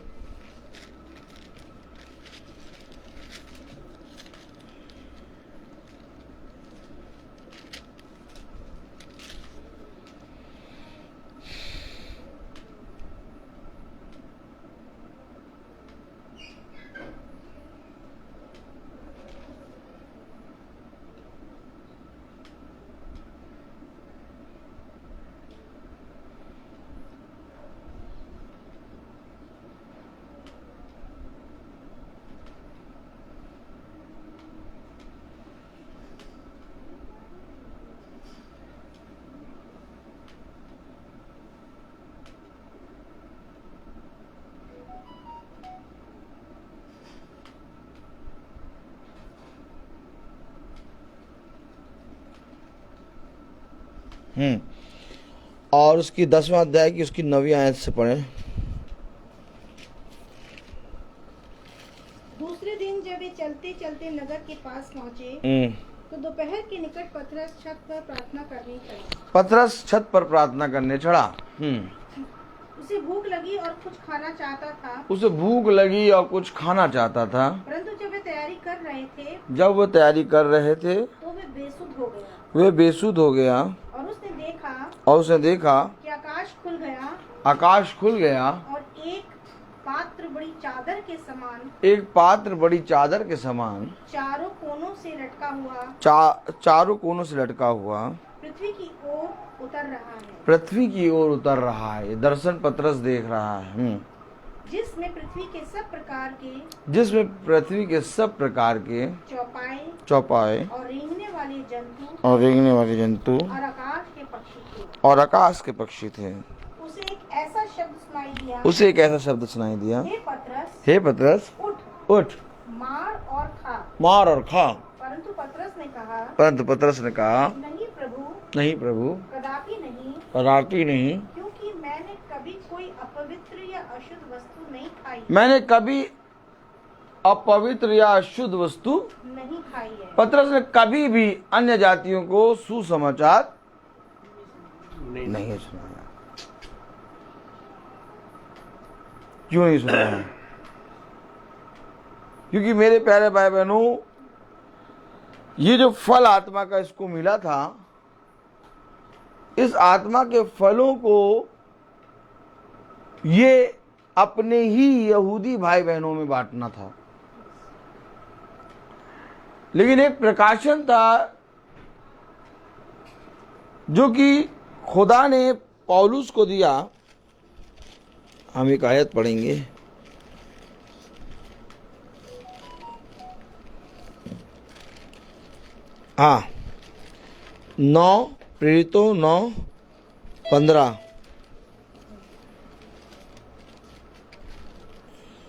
और उसकी 10वां अध्याय की उसकी 9वीं आयत से पढ़ें। दूसरे दिन जब वे चलते चलते नगर के पास पहुँचे तो दोपहर के निकट पतरस छत पर प्रार्थना करने चला। पतरस छत पर प्रार्थना करने चढ़ा। उसे भूख लगी और कुछ खाना चाहता था। उसे भूख लगी और कुछ खाना चाहता था। परंतु जब वे तैयारी कर रहे थे तो वे बेसुध हो गया। वे बेसुध हो गया और उसने देखा कि आकाश खुल गया और एक पात्र बड़ी चादर के समान चारों कोनों से लटका हुआ पृथ्वी की ओर उतर रहा है। दर्शन पतरस देख रहा है। जिसमें पृथ्वी के सब प्रकार के चौपाए और रेंगने वाले जंतु और आकाश के पक्षी थे। उसे एक ऐसा शब्द सुनाई दिया, हे पतरस उठ मार और खा। परंतु पतरस ने कहा नहीं प्रभु, कदापि नहीं, क्योंकि मैंने कभी कोई अपवित्र या अशुद्ध वस्तु नहीं खाई है। पतरस ने कभी भी अन्य जातियों को सुसमाचार नहीं सुनाया। क्यों नहीं सुनाया? क्योंकि मेरे प्यारे भाई बहनों, ये जो फल आत्मा का इसको मिला था, इस आत्मा के फलों को ये अपने ही यहूदी भाई बहनों में बांटना था। लेकिन एक प्रकाशन था जो कि खुदा ने पौलुस को दिया। हम एक आयत पढ़ेंगे। हाँ, 9 प्रेरितों 9:15।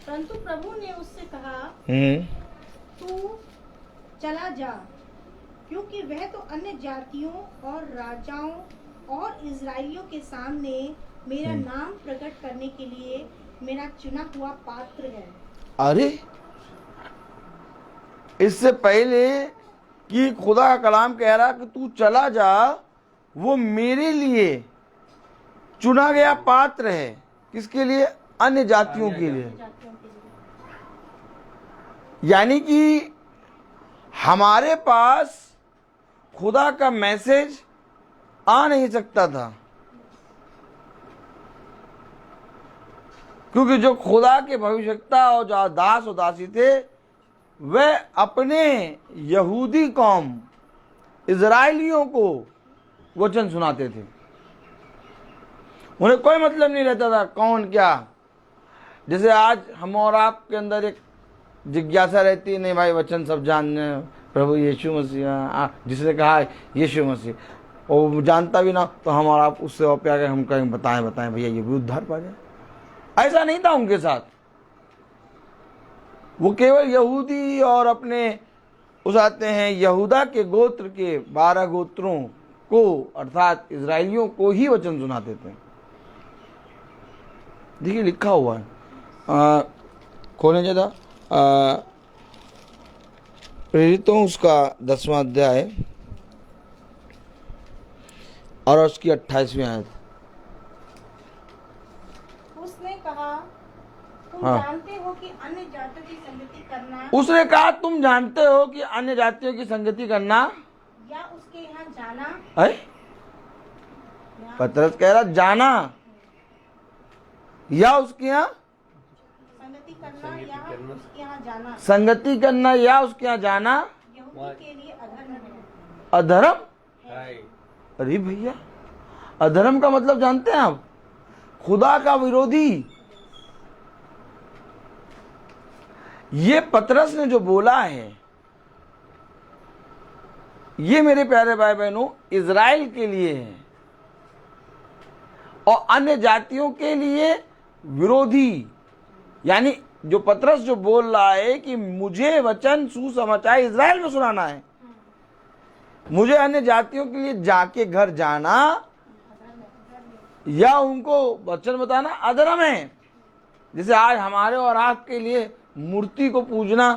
परंतु प्रभु ने उससे कहा, तू चला जा, क्योंकि वह तो अन्य जातियों और राजाओं और इजराइलियों के सामने मेरा नाम प्रकट करने के लिए मेरा चुना हुआ पात्र है। अरे, इससे पहले कि खुदा का कलाम कह रहा कि तू चला जा, वो मेरे लिए चुना गया पात्र है। किसके लिए? अन्य जातियों के लिए। यानी कि हमारे पास खुदा का मैसेज आ नहीं सकता था, क्योंकि जो खुदा के भविष्यवक्ता और जो दास और दासी थे, वह अपने यहूदी कौम इजराइलियों को वचन सुनाते थे। उन्हें कोई मतलब नहीं रहता था कौन क्या। जैसे आज हम और आपके अंदर एक जिज्ञासा रहती है, नहीं भाई वचन सब जानने, प्रभु यीशु मसीह, जिसने कहा यीशु मसीह, और वो जानता भी ना तो हम और आप उससे और प्यार हम कहें बताएं भैया ये भी उद्धार पा जाए। ऐसा नहीं था उनके साथ। वो केवल यहूदी और अपने उस आते हैं यहूदा के गोत्र के 12 गोत्रों को अर्थात इजराइलियों को ही वचन सुनाते थे। देखिए लिखा हुआ है, खोलें जरा प्रेरितों उसका 10वां अध्याय और उसकी 28वीं आयत। उसने कहा, तुम जानते हो कि अन्य जातियों की संगति करना। उसने कहा तुम जानते हो कि अन्य जातियों की संगति करना या उसके यहाँ जाना है। पतरस कह रहा जाना या उसके यहाँ संगति करना या उसके यहाँ जाना। संगति करना या उसके यहाँ जाना यहूदी के लिए अधर्म है। अधर्म? अरे भैया, अधर्म का मतलब जानते हैं आप? खुदा का विरोधी। ये पतरस ने जो बोला है, ये मेरे प्यारे भाई बहनों इजराइल के लिए है और अन्य जातियों के लिए विरोधी। यानी जो पतरस जो बोल रहा है कि मुझे वचन सुसमाचार इजराइल में सुनाना है, मुझे अन्य जातियों के लिए जाके घर जाना या उनको वचन बताना अधर्म है। जैसे आज हमारे और आपके लिए मूर्ति को पूजना,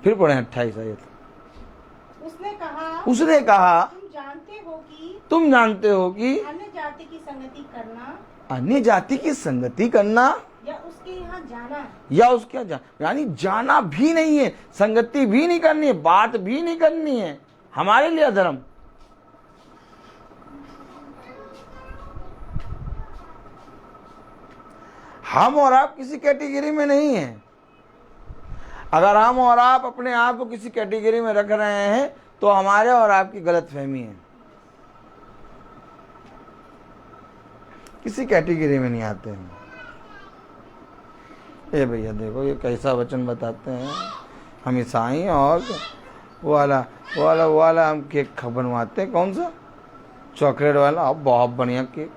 फिर पढ़े 28 आयत। उसने कहा तुम जानते हो कि अन्य जाति की संगति करना अन्य जाति की संगति करना या उसके यहाँ जाना, या उसके यहाँ यानी जाना भी नहीं है, संगति भी नहीं करनी है, बात भी नहीं करनी है, हमारे लिए अधर्म। हम और आप किसी कैटेगरी में नहीं हैं। अगर हम और आप अपने आप को किसी कैटेगरी में रख रहे हैं तो हमारे और आपकी गलतफहमी है। किसी कैटेगरी में नहीं आते हैं। ए भैया देखो ये कैसा वचन बताते हैं, हम ईसाई और वो वाला हम केक बनवाते हैं, कौन सा चॉकलेट वाला, अब बहुत बढ़िया केक,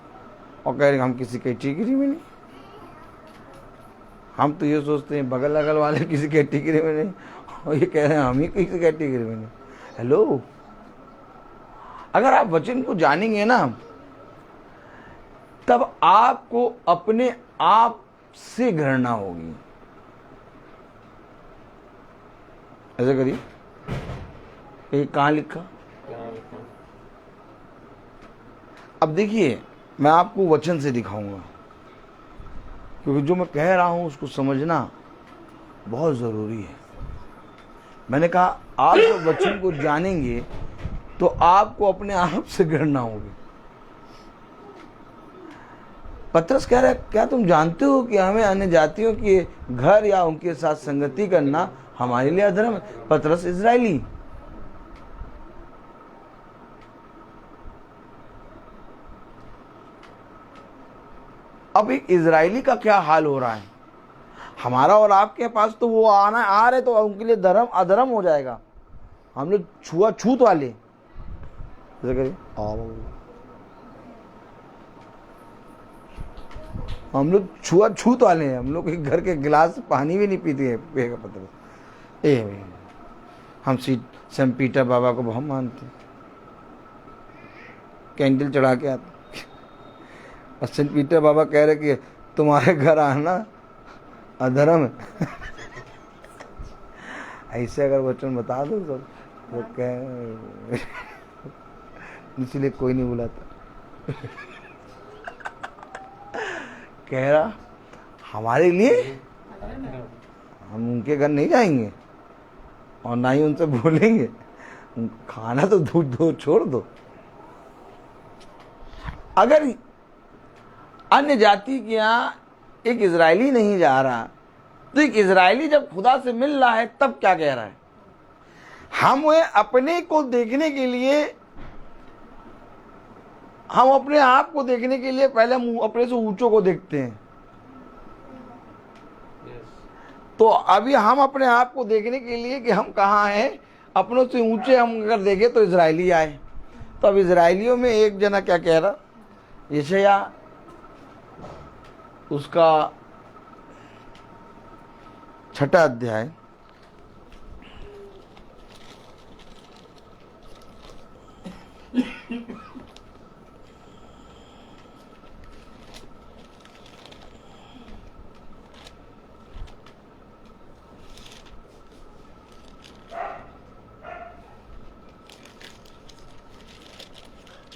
और कह रहे हम किसी कैटेगरी में नहीं। हम तो ये सोचते हैं बगल अगल वाले किसी कैटेगरी में नहीं, और ये कह रहे हैं हम ही किसी कैटेगरी में नहीं। हेलो, अगर आप वचन को जानेंगे ना तब आपको अपने आप से घृणा होगी। ऐसा करिए, ये कहाँ लिखा? अब देखिए मैं आपको वचन से दिखाऊंगा, क्योंकि जो मैं कह रहा हूं उसको समझना बहुत जरूरी है। मैंने कहा आप जब वचन को जानेंगे तो आपको अपने आप से घृणा होगी। पतरस कह रहा है क्या तुम जानते हो कि हमें अन्य जातियों के घर या उनके साथ संगति करना हमारे लिए अधर्म है। पतरस इजरायली, अब एक इजरायली का क्या हाल हो रहा है, हमारा और आपके पास तो वो आना आ रहे तो उनके लिए धर्म अधर्म हो जाएगा। हम लोग छूत वाले, हम लोग छूत वाले हैं। हम लोग घर के गिलास पानी भी नहीं पीते हैं, पिएगा पता ए हम सेंट पीटर बाबा को बहुत मानते, कैंडल चढ़ा के आते, और सेंट पीटर बाबा कह रहे कि तुम्हारे घर आना अधर्म है। ऐसे अगर वचन बता दो सब तो कह, इसलिए कोई नहीं बुलाता। कह रहा हमारे लिए हम उनके घर नहीं जाएंगे और ना ही उनसे बोलेंगे, खाना तो दो छोड़ दो। अगर अन्य जाति के यहाँ एक इजरायली नहीं जा रहा तो एक इजरायली जब खुदा से मिल रहा है तब क्या कह रहा है? हम अपने को देखने के लिए, हम अपने आप को देखने के लिए पहले हम अपने से ऊंचों को देखते हैं। तो अभी हम अपने आप को देखने के लिए कि हम कहाँ हैं, अपनों से ऊंचे हम अगर देखें तो इजरायली आए। तो अब इजरायलियों में एक जना क्या कह रहा, यशाया उसका 6वां अध्याय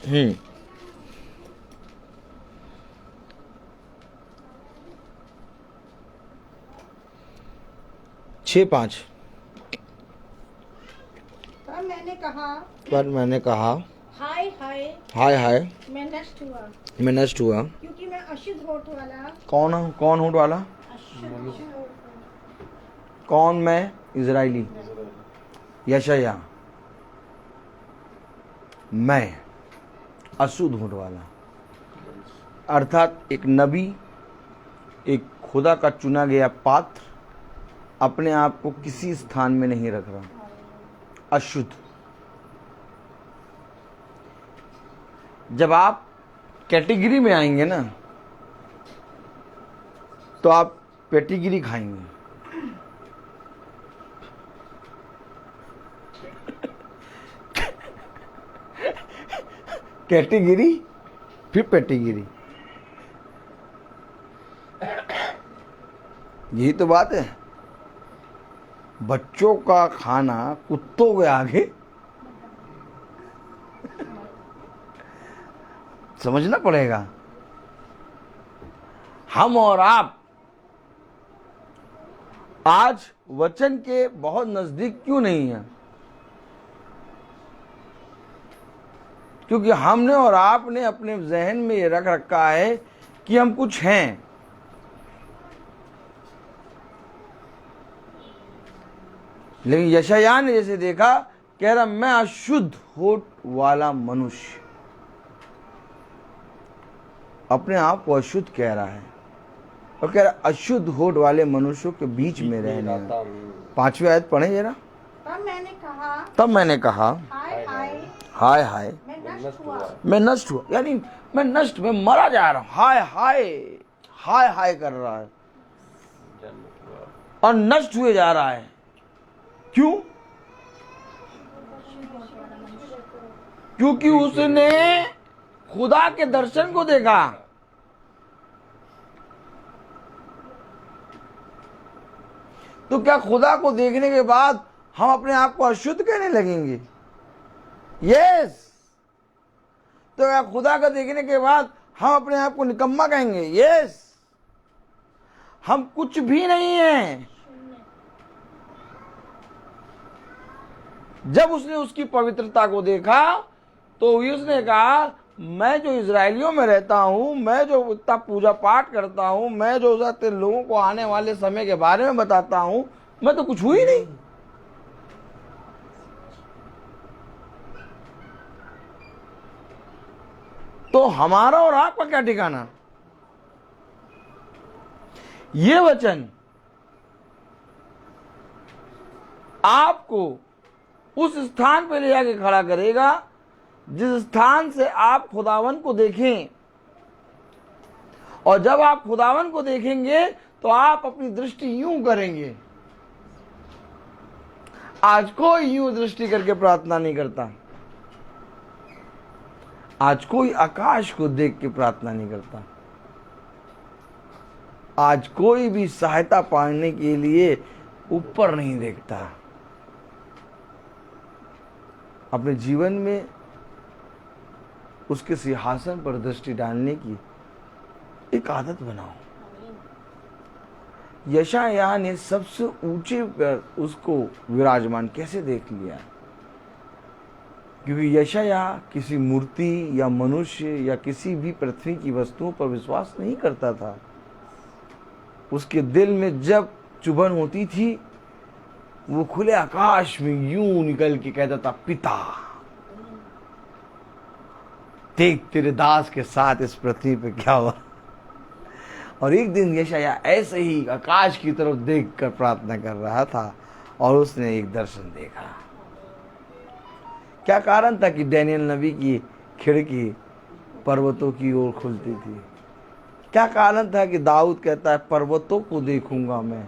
हम्म 6:5 तब मैंने कहा हाय हाय हाय मैं नष्ट हुआ क्योंकि मैं अशुद्ध होठ वाला। कौन होठ वाला? कौन? मैं इजरायली, यशाया, मैं अशुद्ध होठ वाला। अर्थात एक नबी, एक खुदा का चुना गया पात्र अपने आप को किसी स्थान में नहीं रख रहा, अशुद्ध। जब आप कैटेगरी में आएंगे ना तो आप पेटीगिरी खाएंगे। कैटेगरी फिर पेटीगिरी, यही तो बात है। बच्चों का खाना कुत्तों के आगे समझना पड़ेगा। हम और आप आज वचन के बहुत नजदीक क्यों नहीं है? क्योंकि हमने और आपने अपने जहन में ये रख रखा है कि हम कुछ हैं। लेकिन यशायाह ने जैसे देखा, कह रहा मैं अशुद्ध होठ वाला मनुष्य, अपने आप को अशुद्ध कह रहा है और कह रहा अशुद्ध होठ वाले मनुष्यों के बीच में रहना। 5वीं आयत पढ़े जरा। तब मैंने कहा हाय हाय हाय हाय मैं नष्ट हुआ, यानी मैं नष्ट, मैं मरा जा रहा हूं। हाय हाय हाय हाय कर रहा है और नष्ट हुए जा रहा है। क्यों? क्योंकि उसने खुदा के दर्शन को देखा। तो क्या खुदा को देखने के बाद हम अपने आप को अशुद्ध कहने लगेंगे? यस। तो क्या खुदा का देखने के बाद हम अपने आप को निकम्मा कहेंगे? यस। हम कुछ भी नहीं हैं। जब उसने उसकी पवित्रता को देखा तो उसने कहा मैं जो इजरायलियों में रहता हूं, मैं जो इतना पूजा पाठ करता हूं, मैं जो जाते लोगों को आने वाले समय के बारे में बताता हूं, मैं तो कुछ हुई ही नहीं। तो हमारा और आपका क्या ठिकाना? ये वचन आपको उस स्थान पे ले जाके खड़ा करेगा जिस स्थान से आप खुदावन को देखें। और जब आप खुदावन को देखेंगे तो आप अपनी दृष्टि यूं करेंगे। आज कोई यूं दृष्टि करके प्रार्थना नहीं करता। आज कोई आकाश को देख के प्रार्थना नहीं करता। आज कोई भी सहायता पाने के लिए ऊपर नहीं देखता। अपने जीवन में उसके सिंहासन पर दृष्टि डालने की एक आदत बनाओ। यशायाह ने सबसे ऊंचे पर उसको विराजमान कैसे देख लिया? क्योंकि यशायाह किसी मूर्ति या मनुष्य या किसी भी पृथ्वी की वस्तुओं पर विश्वास नहीं करता था। उसके दिल में जब चुभन होती थी, वो खुले आकाश में यूं निकल के कहता था, पिता देख तेरे दास के साथ इस पृथ्वी पे क्या हुआ। और एक दिन यशायाह ऐसे ही आकाश की तरफ देखकर प्रार्थना कर रहा था और उसने एक दर्शन देखा। क्या कारण था कि डैनियल नबी की खिड़की पर्वतों की ओर खुलती थी? क्या कारण था कि दाऊद कहता है पर्वतों को देखूंगा मैं?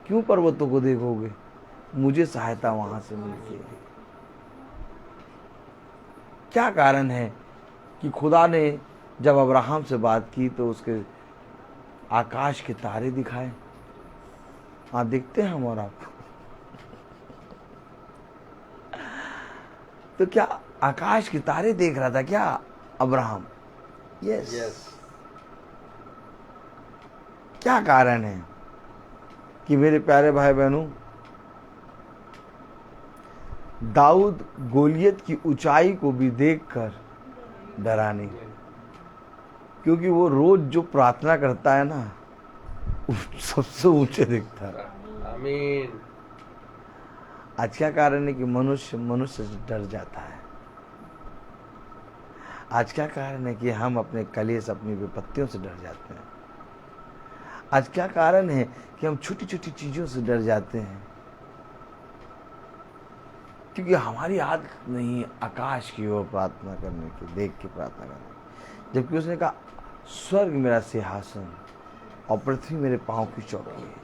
क्यों पर्वतों को देखोगे? मुझे सहायता वहां से मिलती है। क्या कारण है कि खुदा ने जब अब्राहम से बात की तो उसके आकाश के तारे दिखाए? हाँ, दिखते हैं हम और आप। तो क्या आकाश के तारे देख रहा था क्या अब्राहम? यस। क्या कारण है कि मेरे प्यारे भाई बहनों, दाऊद गोलियत की ऊंचाई को भी देखकर डरा नहीं? क्योंकि वो रोज जो प्रार्थना करता है ना, सबसे ऊंचे दिखता है। आमीन। आज क्या कारण है कि मनुष्य से डर जाता है? आज क्या कारण है कि हम अपने कलेश, अपनी विपत्तियों से डर जाते हैं? आज क्या कारण है कि हम छोटी छोटी चीजों से डर जाते हैं? क्योंकि हमारी आदत नहीं है आकाश की ओर प्रार्थना करने की, देख के प्रार्थना करने की। जबकि उसने कहा स्वर्ग मेरा सिंहासन और पृथ्वी मेरे पांव की चौकी है।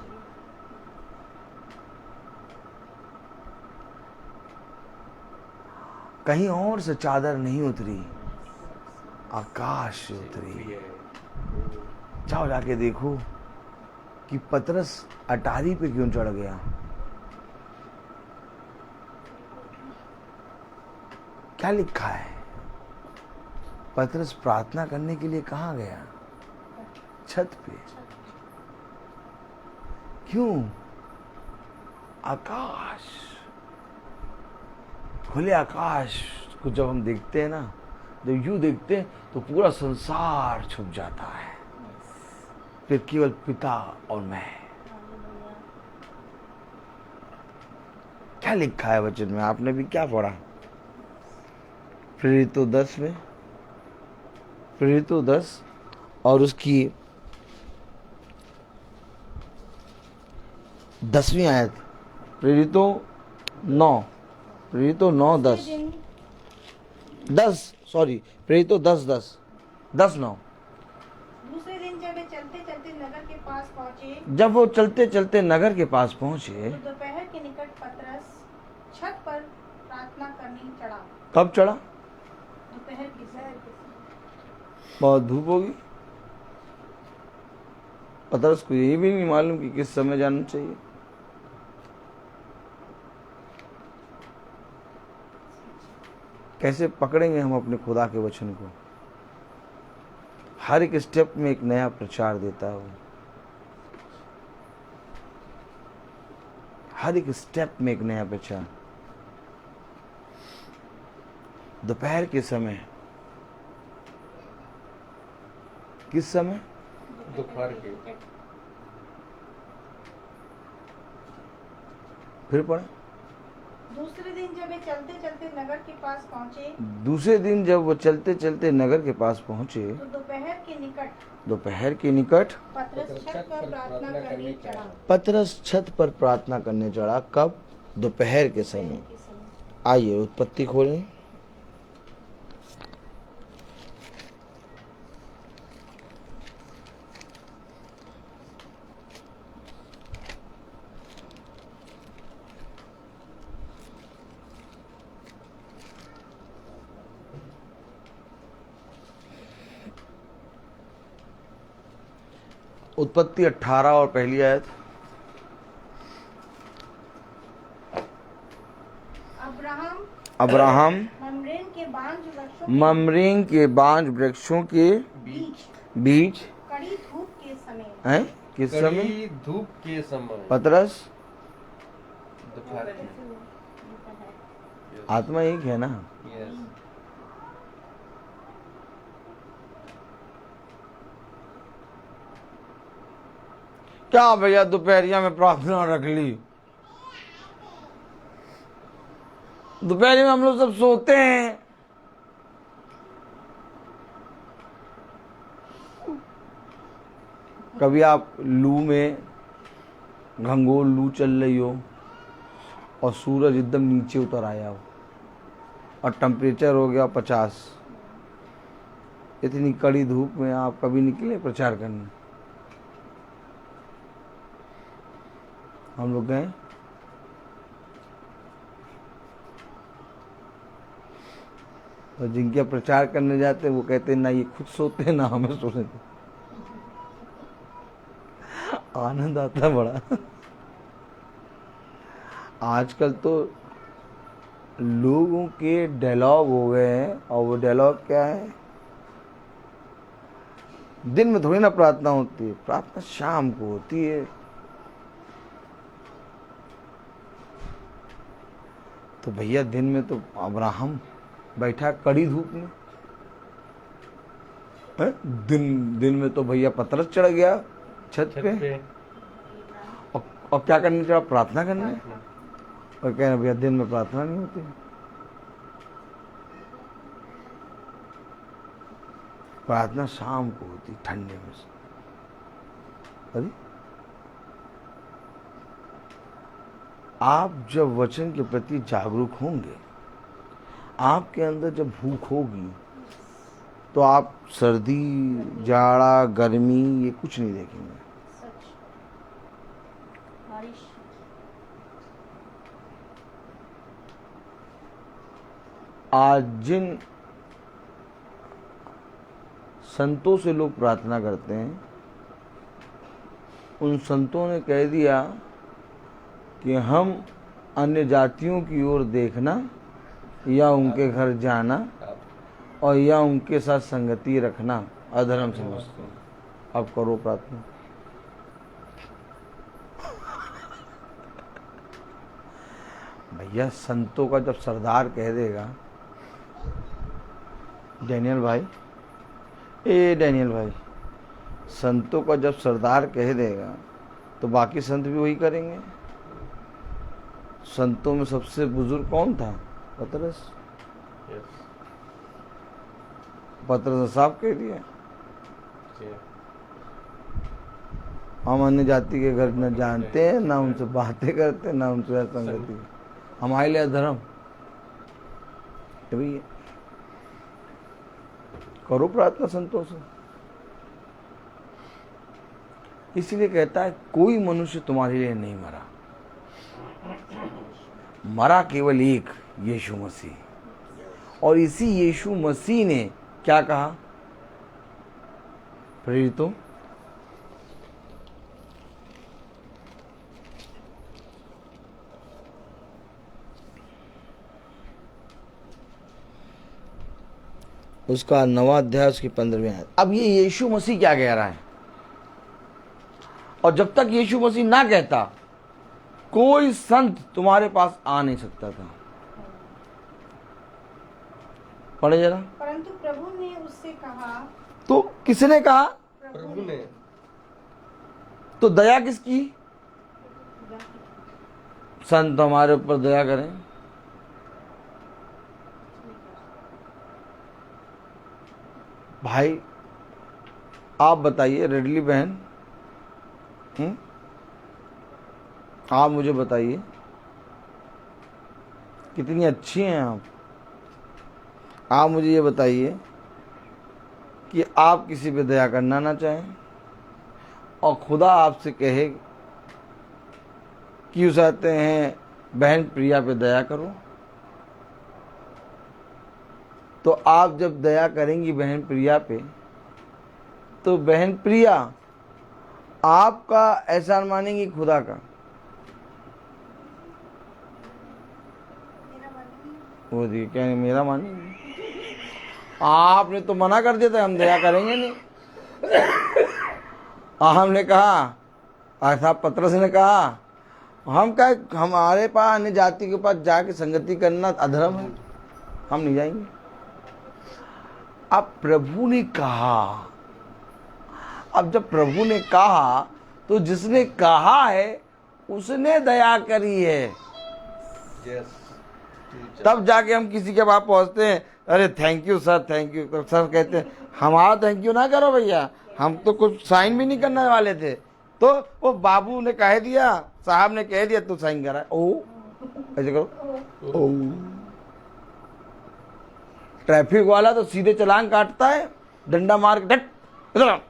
कहीं और से चादर नहीं उतरी, आकाश से उतरी। जाओ जाके देखो कि पतरस अटारी पे क्यों चढ़ गया। क्या लिखा है? पतरस प्रार्थना करने के लिए कहाँ गया? छत पे। क्यों? आकाश, खुले आकाश को जब हम देखते हैं ना, जब यूं देखते हैं तो पूरा संसार छुप जाता है, फिर केवल पिता और मैं। क्या लिखा है वचन में? आपने भी क्या पढ़ा? प्रेरितों 10 में, प्रेरितों 10 और उसकी 10वीं आयत, प्रेरितों 9, प्रेरितों 9 10 सॉरी, प्रेरितों 10 9। दूसरे दिन जब वे चलते चलते नगर के पास पहुंचे, जब वो चलते चलते नगर के पास पहुंचे तो दोपहर के निकट पतरस छत पर प्रार्थना करने चढ़ा। कब चढ़ा? दोपहर की समय। बहुत धूप होगी। पतरस को यही भी नहीं मालूम कि किस समय जाना चाहिए। कैसे पकड़ेंगे हम अपने खुदा के वचन को? हर एक स्टेप में एक नया प्रचार देता है वो। हर एक स्टेप में एक नया प्रचार। दोपहर के समय, किस समय? दोपहर के। फिर पढ़े। दूसरे दिन जब वे चलते चलते नगर के पास पहुंचे, दूसरे दिन जब वो चलते चलते नगर के पास पहुंचे, तो दोपहर के निकट पतरस छत पर प्रार्थना करने चढ़ा। पतरस छत पर प्रार्थना करने चढ़ा। कब? दोपहर के समय। आइए उत्पत्ति खोलें। उत्पत्ति 18 और पहली आयत। अब्राहम ममरेन के बांज वृक्षों के बीच कड़ी धूप के समय हैं? किस समय? कड़ी धूप के समय। पतरस, दोपहर के। आत्मा एक है ना। यस। क्या भैया दोपहरिया में प्रार्थना रख ली? दोपहर में हम लोग सब सोते हैं। कभी आप लू में, घंघोर लू चल रही हो और सूरज एकदम नीचे उतर आया हो और टेम्परेचर हो गया 50, इतनी कड़ी धूप में आप कभी निकले प्रचार करने? हम लोग गए। और जिनके प्रचार करने जाते वो कहते ना ये खुद सोते हैं ना हमें सोने देते। आनंद आता बड़ा। आजकल तो लोगों के डायलॉग हो गए हैं, और वो डायलॉग क्या है? दिन में थोड़ी ना प्रार्थना होती है, प्रार्थना शाम को होती है। तो भैया दिन में तो अब्राहम बैठा कड़ी धूप में है? दिन में तो भैया पतरस चढ़ गया छत पे। और क्या करने चढ़ा? प्रार्थना करने। और कह रहे भैया दिन में प्रार्थना नहीं होती। प्रार्थना शाम को होती, ठंडे में। अरे आप जब वचन के प्रति जागरूक होंगे, आपके अंदर जब भूख होगी, तो आप सर्दी, जाड़ा, गर्मी ये कुछ नहीं देखेंगे। बारिश। आज जिन संतों से लोग प्रार्थना करते हैं। उन संतों ने कह दिया कि हम अन्य जातियों की ओर देखना या उनके घर जाना और या उनके साथ संगति रखना अधर्म समझते हैं। अब करो प्रार्थना। भैया संतों का जब सरदार कह देगा, डैनियल भाई, डैनियल भाई, संतों का जब सरदार कह देगा तो बाकी संत भी वही करेंगे। संतों में सबसे बुजुर्ग कौन था? पतरस। पतरस साहब कह दिया हम अन्य जाति के घर न जानते हैं, ना उनसे बातें करते, ना उनसे संगति, हमारे लिए धर्म। भैया करो प्रार्थना संतों से। इसलिए कहता है कोई मनुष्य तुम्हारे लिए नहीं मरा, मरा केवल एक, यीशु मसीह। और इसी यीशु मसीह ने क्या कहा? प्रेरितों उसका 9वां अध्याय उसकी 15वीं आयत। अब ये यीशु मसीह क्या कह रहा है? और जब तक यीशु मसीह ना कहता कोई संत तुम्हारे पास आ नहीं सकता था। पढ़े जरा। परंतु प्रभु ने उससे कहा। तो किसने कहा? प्रभु ने। तो दया किसकी? संत हमारे ऊपर दया करें। भाई आप बताइए, रेडली बहन, आप मुझे बताइए कितनी अच्छी हैं आप। आप मुझे ये बताइए कि आप किसी पे दया करना ना चाहें और खुदा आपसे कहे कि उस आते हैं बहन प्रिया पे दया करो, तो आप जब दया करेंगी बहन प्रिया पे तो बहन प्रिया आपका एहसान मानेंगी खुदा का? वो देखिए क्या मेरा मानेंगी? आपने तो मना कर दिया था हम दया करेंगे नहीं। हमने कहा, ऐसा पतरस ने कहा हम क्या, हमारे पास अन्य जाति के पास जाके संगति करना अधर्म है, हम नहीं जाएंगे। अब प्रभु ने कहा, अब जब प्रभु ने कहा तो जिसने कहा है उसने दया करी है। तब जाके हम किसी के पास पहुंचते हैं, अरे thank you sir, thank you. तो सर कहते हैं हमारा थैंक यू ना करो भैया, हम तो कुछ साइन भी नहीं करने वाले थे, तो वो बाबू ने कह दिया, साहब ने कह दिया तो साइन करा। ओ ऐसे करो। ओ ट्रैफिक वाला तो सीधे चालान काटता है, डंडा मार के इधर,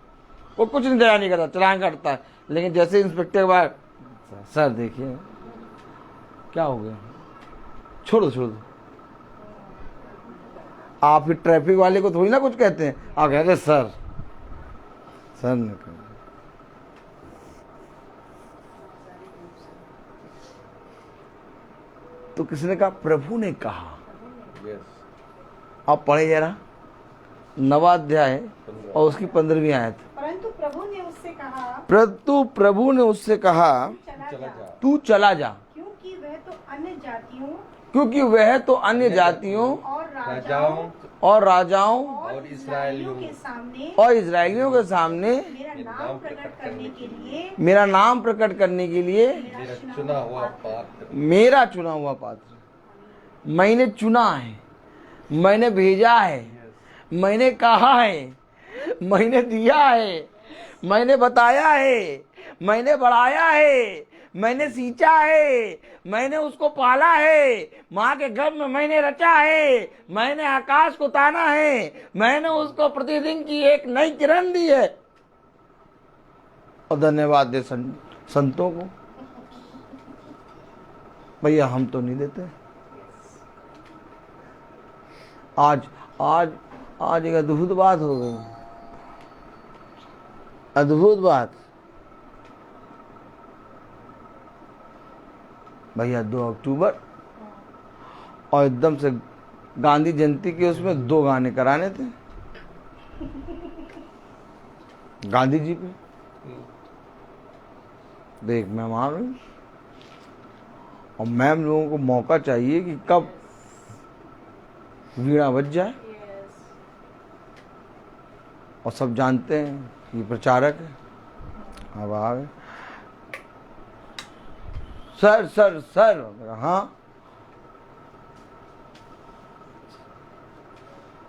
वो कुछ नहीं दया नहीं करता, चालान काटता है। लेकिन जैसे इंस्पेक्टर के बाद, सर देखिए क्या हो गया, छोड़ दो छोड़ दो। आप फिर ट्रैफिक वाले को थोड़ी ना कुछ कहते हैं, आप कहते सर, सर ने कहा। तो किसने कहा? प्रभु ने कहा। आप पढ़े जरा 9वां अध्याय और उसकी 15वीं आयत। परंतु प्रभु ने उससे कहा, परंतु प्रभु ने उससे कहा तू चला जा, क्योंकि वह तो अन्य जातियों, क्योंकि वह तो अन्य जातियों और राजाओं और इस्राएलियों के सामने और इजरायलियों के सामने मेरा नाम प्रकट करने के लिए, मेरा नाम प्रकट करने के लिए मेरा चुना हुआ पात्र, मेरा चुना हुआ पात्र, मैंने चुना है, मैंने भेजा है, मैंने कहा है, मैंने दिया है, मैंने बताया है, मैंने बढ़ाया है, मैंने सींचा है, मैंने उसको पाला है, माँ के गर्भ में मैंने रचा है, मैंने आकाश को ताना है, मैंने उसको प्रतिदिन की एक नई किरण दी है। और धन्यवाद दे संतों को। भैया हम तो नहीं देते। आज आज आज एक अद्भुत बात हो गई। अद्भुत बात भैया, 2 अक्टूबर और एकदम से गांधी जयंती के उसमें 2 गाने कराने थे गांधी जी पे। देख मैम आ रही, और मैम लोगों को मौका चाहिए कि कब वीणा बज जाए। और सब जानते हैं ये प्रचारक है। अब आ गए, सर सर सर, हाँ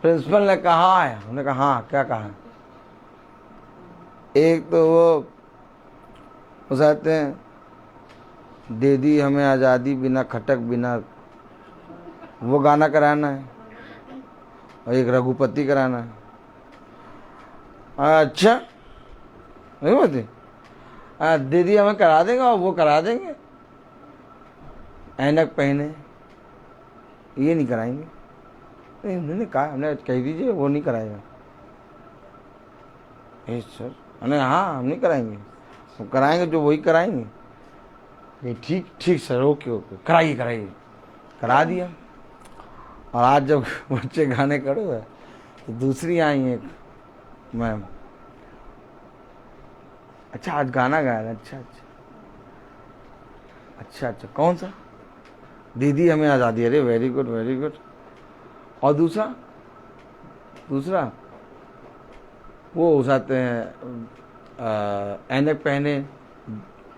प्रिंसिपल ने कहा है। हमने कहा हाँ, क्या कहा है? एक तो वो कहते हैं दे दी हमें आज़ादी बिना खटक बिना, वो गाना कराना है, और एक रघुपति कराना है। अच्छा नहीं होती, दे दी हमें करा देंगे, और वो करा देंगे ऐनक पहने, ये नहीं कराएंगे। नहीं, उन्होंने कहा, हमने कह दीजिए वो नहीं कराएगा। सर हमने हाँ हम नहीं कराएंगे, हम कराएंगे जो वही कराएंगे। ये ठीक ठीक सर, ओके ओके, कराइए कराइए, करा दिया। और आज जब बच्चे गाने खड़े हुए तो दूसरी आई एक मैम, अच्छा आज गाना गाया है, अच्छा अच्छा अच्छा अच्छा, कौन सा? दीदी हमें आज़ादी। अरे वेरी गुड वेरी गुड। और दूसरा वो उसाते हैं ऐनक पहने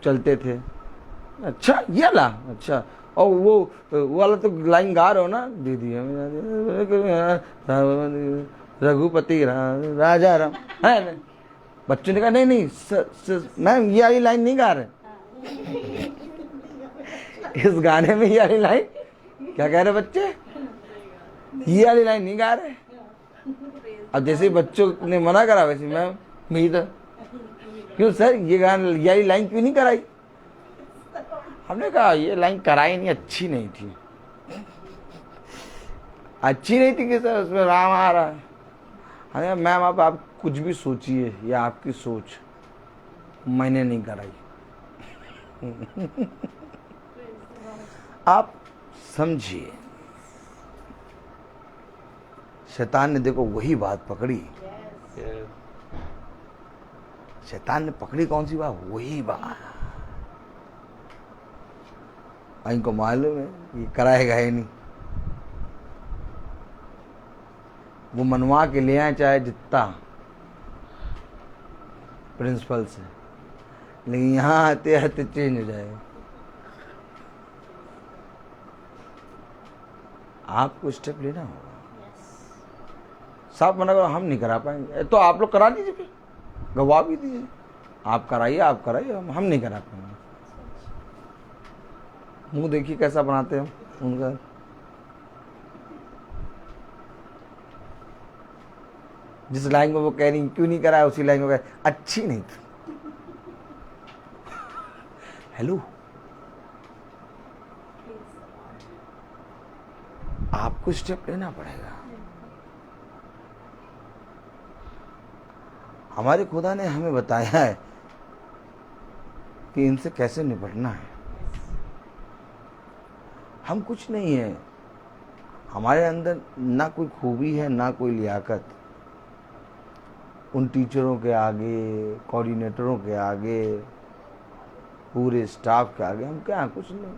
चलते थे। अच्छा ये ला, अच्छा। और वो वाला तो लाइन गा रहे हो ना, दीदी हमें रघुपति राजा राम, है ना? बच्चों ने कहा नहीं नहीं मैम ये वाली लाइन नहीं गा रहे, इस गाने में ये वाली लाइन, क्या कह रहे बच्चे, ये वाली लाइन नहीं गा रहे। अब जैसे बच्चों ने मना करा वैसे मैम मेरी तो, क्यों सर ये गाना ये वाली लाइन क्यों नहीं कराई? हमने कहा ये लाइन कराई नहीं, अच्छी नहीं थी, अच्छी नहीं थी कि सर उसमें राम आ रहा है। हमने कहा मैम आप कुछ भी सोचिए, या आपकी सोच, मैंने नहीं कराई। आप समझिए, शैतान ने देखो वही बात पकड़ी। शैतान ने पकड़ी कौन सी बात? वही बात। इनको मालूम है ये कराएगा ही नहीं, वो मनवा के ले आए चाहे जितना प्रिंसिपल से, लेकिन यहाँ आते आते चेंज हो जाएगा। आपको स्टेप लेना होगा। साफ मना करो, हम नहीं करा पाएंगे, तो आप लोग करा दीजिए, फिर गवाह भी दीजिए, आप कराइए हम नहीं करा पाएंगे। मुंह देखिए कैसा बनाते हैं उनका। जिस लाइन में वो कह रही क्यों नहीं कराया, उसी लाइन में कह अच्छी नहीं थी। हेलो, आपको स्टेप लेना पड़ेगा। हमारे खुदा ने हमें बताया है कि इनसे कैसे निपटना है। हम कुछ नहीं है, हमारे अंदर ना कोई खूबी है ना कोई लियाकत। उन टीचरों के आगे, कोऑर्डिनेटरों के आगे, पूरे स्टाफ के आगे हम क्या, कुछ नहीं।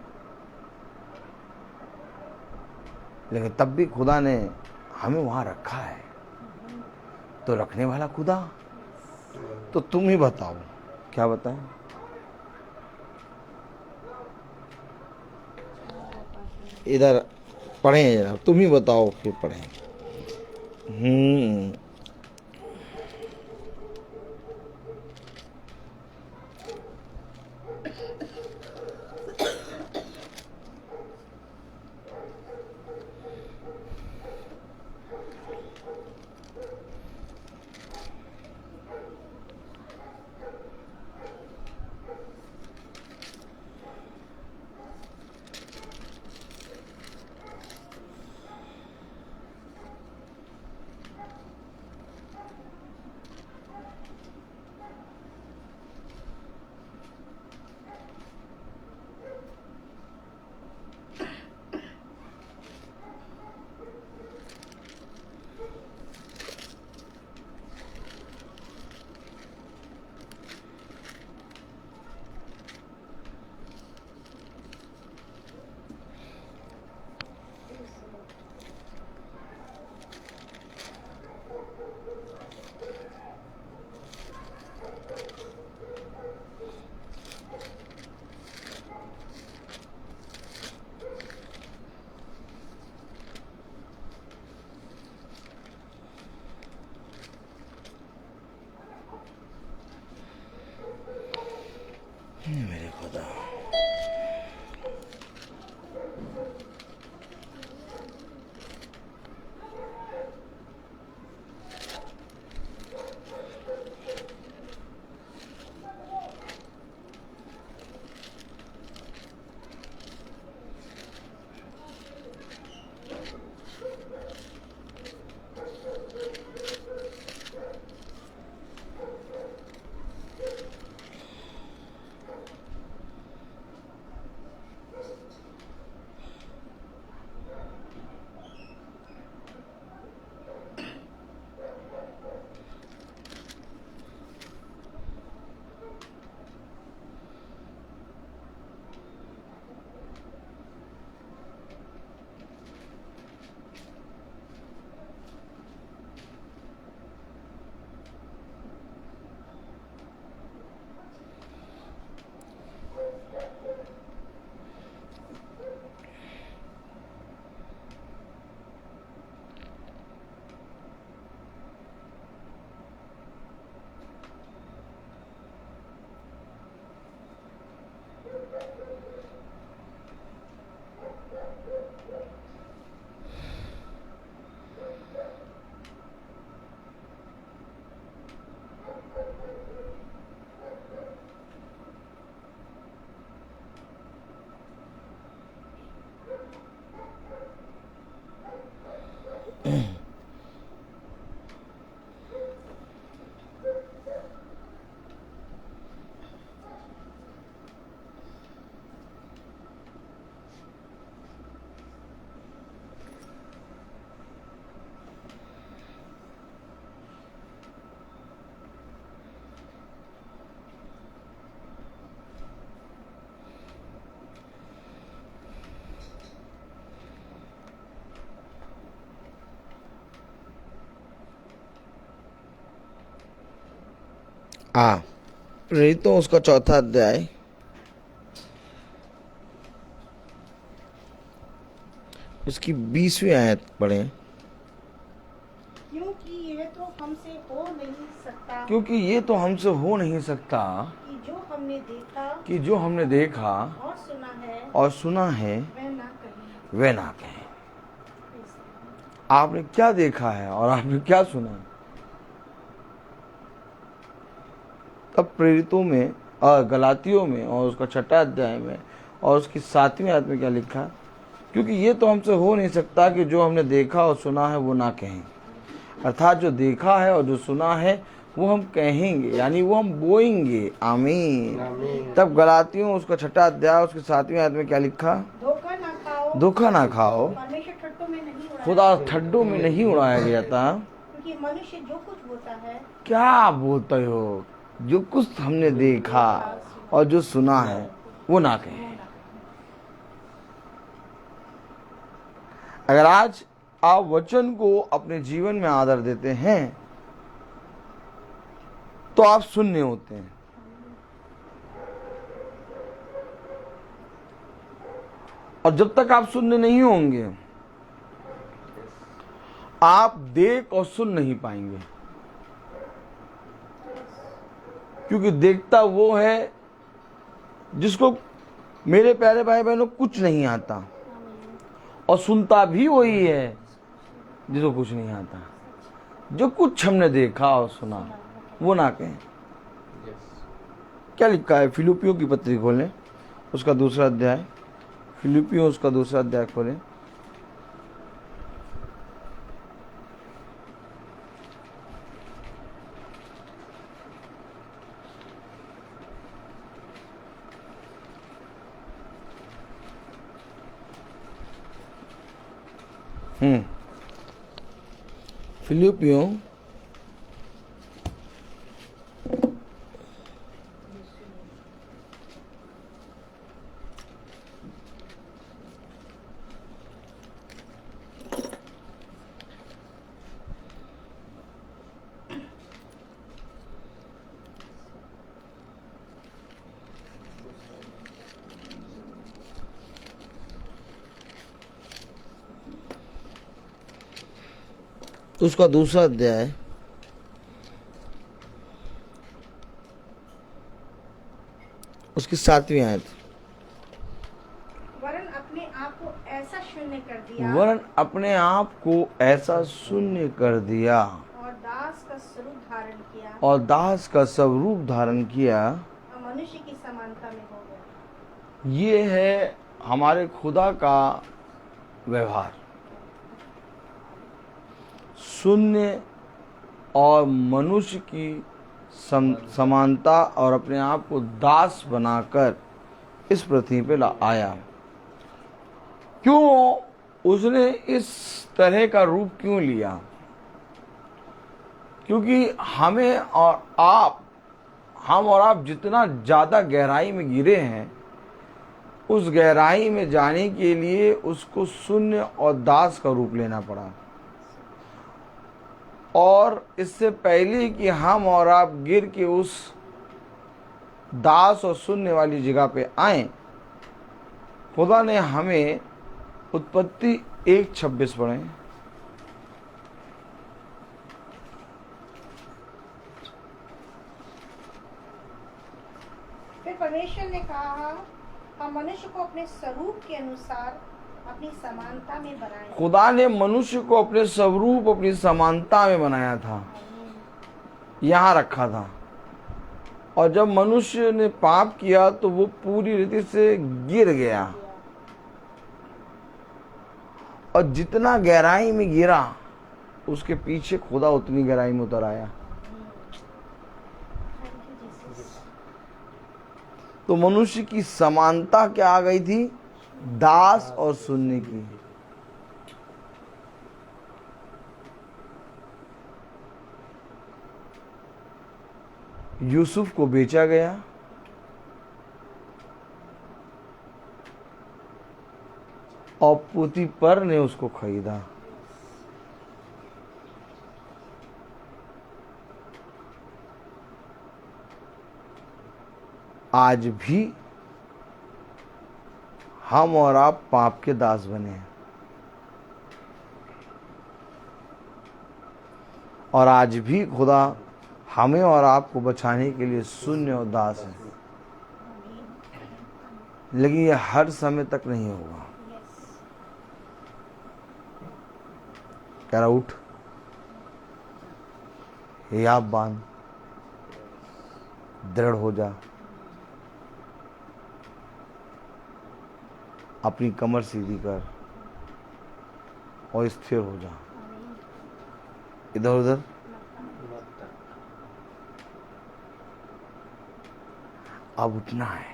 लेकिन तब भी खुदा ने हमें वहां रखा है, तो रखने वाला खुदा। तो तुम ही बताओ, क्या बताएं? इधर पढ़ें जरा, तुम ही बताओ, फिर पढ़ें। प्रेरितों उसका चौथा अध्याय उसकी 20वीं आयत पढ़ें। क्योंकि ये तो हमसे हो नहीं सकता क्योंकि ये तो हमसे हो नहीं सकता कि जो हमने देखा और सुना है वह ना कहें। आपने क्या देखा है और आपने क्या सुना है? तब प्रेरितों में और गलातियों में और उसका 6वां अध्याय में और उसकी 7वीं आयत में क्या लिखा? क्योंकि ये तो हमसे हो नहीं सकता कि जो हमने देखा और सुना है वो ना कहें। अर्थात जो देखा है और जो सुना है वो हम कहेंगे, यानी वो हम बोएंगे। आमीन। तब गलातियों उसका 6वां अध्याय उसकी 7वीं आयत में क्या लिखा? धोखा ना खाओ, खुदा ठड्डों में नहीं उड़ाया गया था। क्योंकि मनुष्य जो कुछ बोलता है, क्या बोलते हो? जो कुछ हमने देखा और जो सुना है वो ना कहें। अगर आज आप वचन को अपने जीवन में आदर देते हैं तो आप सुनने होते हैं, और जब तक आप सुनने नहीं होंगे आप देख और सुन नहीं पाएंगे। क्योंकि देखता वो है जिसको, मेरे प्यारे भाई बहनों, कुछ नहीं आता, और सुनता भी वही है जिसको कुछ नहीं आता। जो कुछ हमने देखा और सुना वो ना कहें। क्या लिखा है? फिलिपियों की पत्री खोलें, उसका 2वां अध्याय। फिलिपियों उसका 2वां अध्याय खोलें। फिलिपियों उसका 2वां अध्याय उसकी 7वीं आयत। वरन अपने आप को ऐसा शून्य कर दिया, वरन अपने आप को ऐसा शून्य कर दिया और दास का स्वरूप धारण किया, और दास का स्वरूप धारण किया। और मनुष्य की समानता में हो गया। ये है हमारे खुदा का व्यवहार, शून्य और मनुष्य की समानता, और अपने आप को दास बनाकर इस पृथ्वी पे आया। क्यों उसने इस तरह का रूप क्यों लिया? क्योंकि हम और आप जितना ज्यादा गहराई में गिरे हैं, उस गहराई में जाने के लिए उसको शून्य और दास का रूप लेना पड़ा। और इससे पहले कि हम और आप गिर के उस दास और शून्य वाली जगह पे आए, खुदा ने हमें उत्पत्ति 1:26 पढ़े। फिर परमेश्वर ने कहा, हम मनुष्य को अपने स्वरूप के अनुसार अपनी समानता में बनाए। खुदा ने मनुष्य को अपने स्वरूप, अपनी समानता में बनाया था, यहाँ रखा था। और जब मनुष्य ने पाप किया तो वो पूरी रीति से गिर गया, और जितना गहराई में गिरा उसके पीछे खुदा उतनी गहराई में उतर आया। तो मनुष्य की समानता क्या आ गई थी? दास और शून्य की। यूसुफ को बेचा गया, और पोतीफर ने उसको खरीदा। आज भी हम और आप पाप के दास बने हैं, और आज भी खुदा हमें और आपको बचाने के लिए शून्य और दास है। लेकिन ये हर समय तक नहीं होगा। कह रहा उठ, हियाब बांध, दृढ़ हो जा, अपनी कमर सीधी कर और स्थिर हो जा। इधर उधर अब उठना है।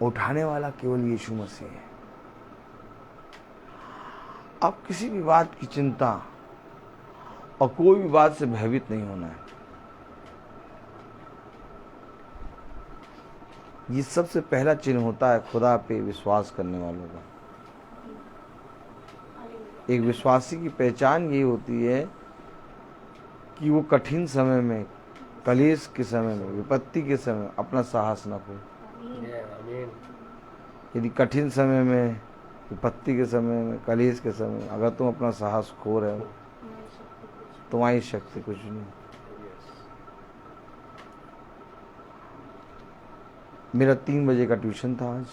उठाने वाला केवल यीशु मसीह है। अब किसी भी बात की चिंता और कोई भी बात से भयभीत नहीं होना है। ये सबसे पहला चिन्ह होता है खुदा पे विश्वास करने वालों का। एक विश्वासी की पहचान ये होती है कि वो कठिन समय में, कलेश के समय में, विपत्ति के समय में अपना साहस न खोए। आमीन। यदि कठिन समय में, विपत्ति के समय में, कलेश के समय में अगर तुम अपना साहस खो रहे हो, तुम्हारी शक्ति कुछ नहीं। मेरा 3 बजे का ट्यूशन था आज,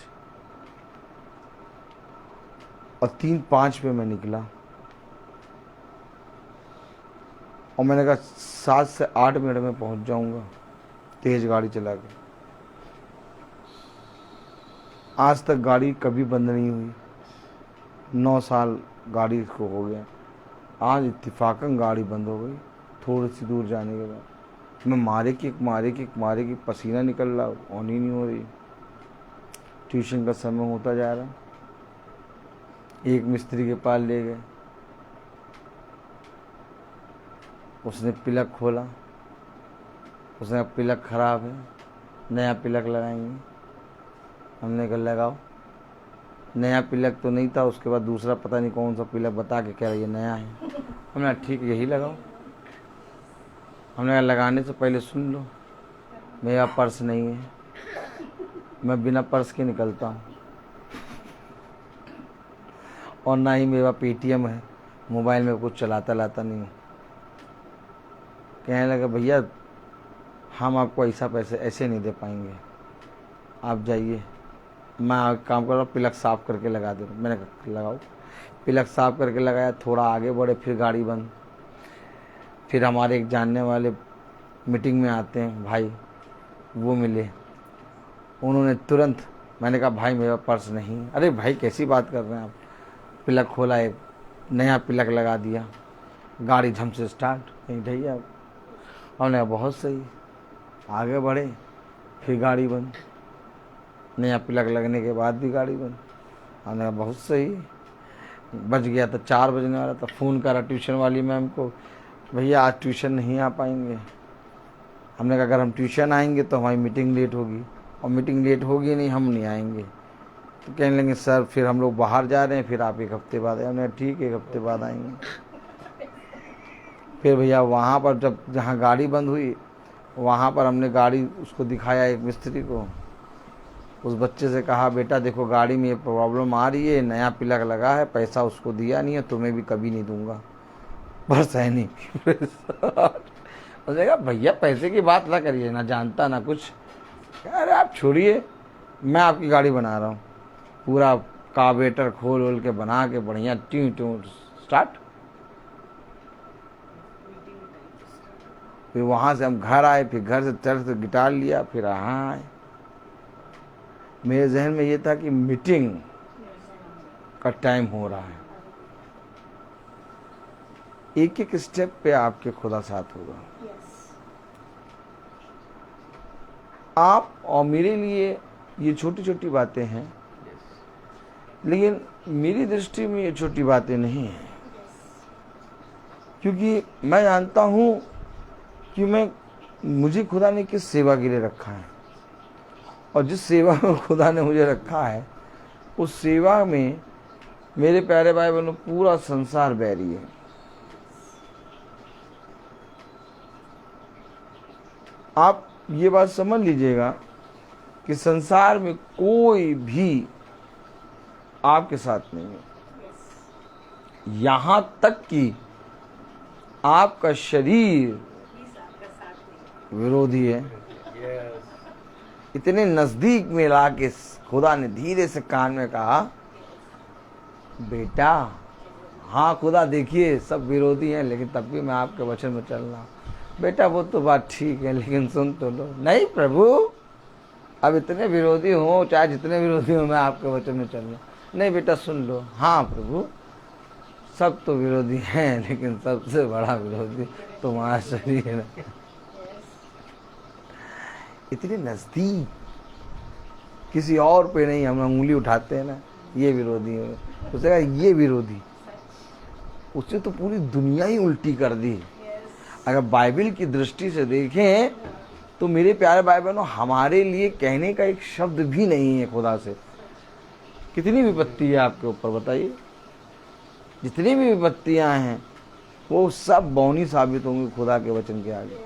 और 3:05 पे मैं निकला, और मैंने कहा 7 से 8 मिनट में पहुंच जाऊंगा, तेज गाड़ी चला के। आज तक गाड़ी कभी बंद नहीं हुई, 9 साल गाड़ी को हो गया। आज इत्तेफाकन गाड़ी बंद हो गई थोड़ी सी दूर जाने के बाद। मैं मारे की पसीना निकल रहा, ऑन ही नहीं हो रही। ट्यूशन का समय होता जा रहा। एक मिस्त्री के पास ले गए, उसने पिलक खोला, उसने कहा पिलक खराब है, नया पिलक लगाएंगे। हमने कहा लगाओ। नया पिलक तो नहीं था, उसके बाद दूसरा पता नहीं कौन सा पिलक बता के कह रहा ये नया है। हमने कहा ठीक है यही लगाओ। हमने कहा लगाने से पहले सुन लो, मेरा पर्स नहीं है, मैं बिना पर्स के निकलता हूँ, और ना ही मेरा पेटीएम है, मोबाइल में कुछ चलाता नहीं हूँ। कहने लगा भैया हम आपको ऐसा पैसे ऐसे नहीं दे पाएंगे, आप जाइए, मैं काम कर रहा हूँ, पिलक साफ़ करके लगा दे। मैंने कहा लगाओ। पिलक साफ़ करके लगाया, थोड़ा आगे बढ़े, फिर गाड़ी बंद। फिर हमारे एक जानने वाले मीटिंग में आते हैं भाई, वो मिले, उन्होंने तुरंत, मैंने कहा भाई मेरा पर्स नहीं। अरे भाई कैसी बात कर रहे हैं आप। पिलक खोला, एक नया पिलक लगा दिया, गाड़ी झम से स्टार्ट, नहीं भैया। हमने कहा बहुत सही। आगे बढ़े, फिर गाड़ी बंद। नया पिलक लगने के बाद भी गाड़ी बंद। हमने कहा बहुत सही। बज गया था 4 बजने वाला था। फ़ोन करा ट्यूशन वाली मैम को, भैया आज ट्यूशन नहीं आ पाएंगे। हमने कहा अगर हम ट्यूशन आएंगे तो हमारी मीटिंग लेट होगी, और मीटिंग लेट होगी नहीं, हम नहीं आएंगे। तो कहने लगे सर फिर हम लोग बाहर जा रहे हैं, फिर आप 1 हफ्ते बाद आए। हमने कहा ठीक है 1 हफ्ते बाद आएंगे। फिर भैया वहाँ पर जब जहाँ गाड़ी बंद हुई, वहाँ पर हमने गाड़ी उसको दिखाया, एक मिस्त्री को। उस बच्चे से कहा बेटा देखो गाड़ी में ये प्रॉब्लम आ रही है, नया पिलक लगा है, पैसा उसको दिया नहीं है, तुम्हें भी कभी नहीं दूंगा, बस है नहीं। उसने कहा भैया पैसे की बात ना करिए, ना जानता ना कुछ। अरे आप छोड़िए, मैं आपकी गाड़ी बना रहा हूँ, पूरा कार्बोरेटर खोल वोल के बना के बढ़िया ट्यूं स्टार्ट। फिर वहाँ से हम घर आए, फिर घर से चर्च से गिटार लिया, फिर यहाँ आए। मेरे जहन में ये था कि मीटिंग का टाइम हो रहा है। एक एक स्टेप पे आपके खुदा साथ होगा। आप और मेरे लिए ये छोटी छोटी बातें हैं, लेकिन मेरी दृष्टि में ये छोटी बातें नहीं हैं, क्योंकि मैं जानता हूँ कि मुझे खुदा ने किस सेवा के लिए रखा है, और जिस सेवा में खुदा ने मुझे रखा है उस सेवा में मेरे प्यारे भाई बहनों पूरा संसार बैरी है। आप ये बात समझ लीजिएगा कि संसार में कोई भी आपके साथ नहीं है, यहां तक कि आपका शरीर विरोधी है। इतने नजदीक में ला के खुदा ने धीरे से कान में कहा, बेटा, हाँ खुदा देखिए सब विरोधी हैं, लेकिन तब भी मैं आपके वचन में चल रहा हूँ। बेटा वो तो बात ठीक है, लेकिन सुन तो लो। नहीं प्रभु, अब इतने विरोधी हो, चाहे जितने विरोधी हो, मैं आपके वचन में चल रहा हूँ। नहीं बेटा सुन लो। हाँ प्रभु, सब तो विरोधी हैं, लेकिन सबसे बड़ा विरोधी तुम्हारा शरीर है। इतने नजदीक, किसी और पे नहीं हम उंगली उठाते हैं ना, ये विरोधी है, उसने कहा ये विरोधी, उसने तो पूरी दुनिया ही उल्टी कर दी। अगर बाइबल की दृष्टि से देखें तो मेरे प्यारे भाई बहनों, हमारे लिए कहने का एक शब्द भी नहीं है खुदा से। कितनी विपत्ति है आपके ऊपर बताइए, जितनी भी विपत्तियां हैं वो सब बौनी साबित होंगी खुदा के वचन के आगे,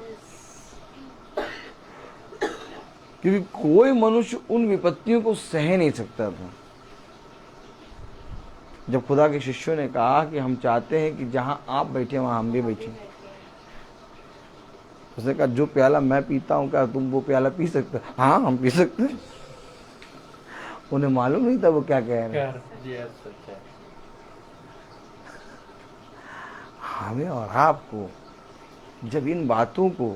क्योंकि कोई मनुष्य उन विपत्तियों को सह नहीं सकता था। जब खुदा के शिष्यों ने कहा कि हम चाहते हैं कि जहां आप बैठे वहां हम भी बैठे, उसने कहा जो प्याला मैं पीता हूं क्या तुम वो प्याला पी सकते? हाँ हम पी सकते हैं। उन्हें मालूम नहीं था वो क्या कह रहे हैं। हमें और आपको जब इन बातों को,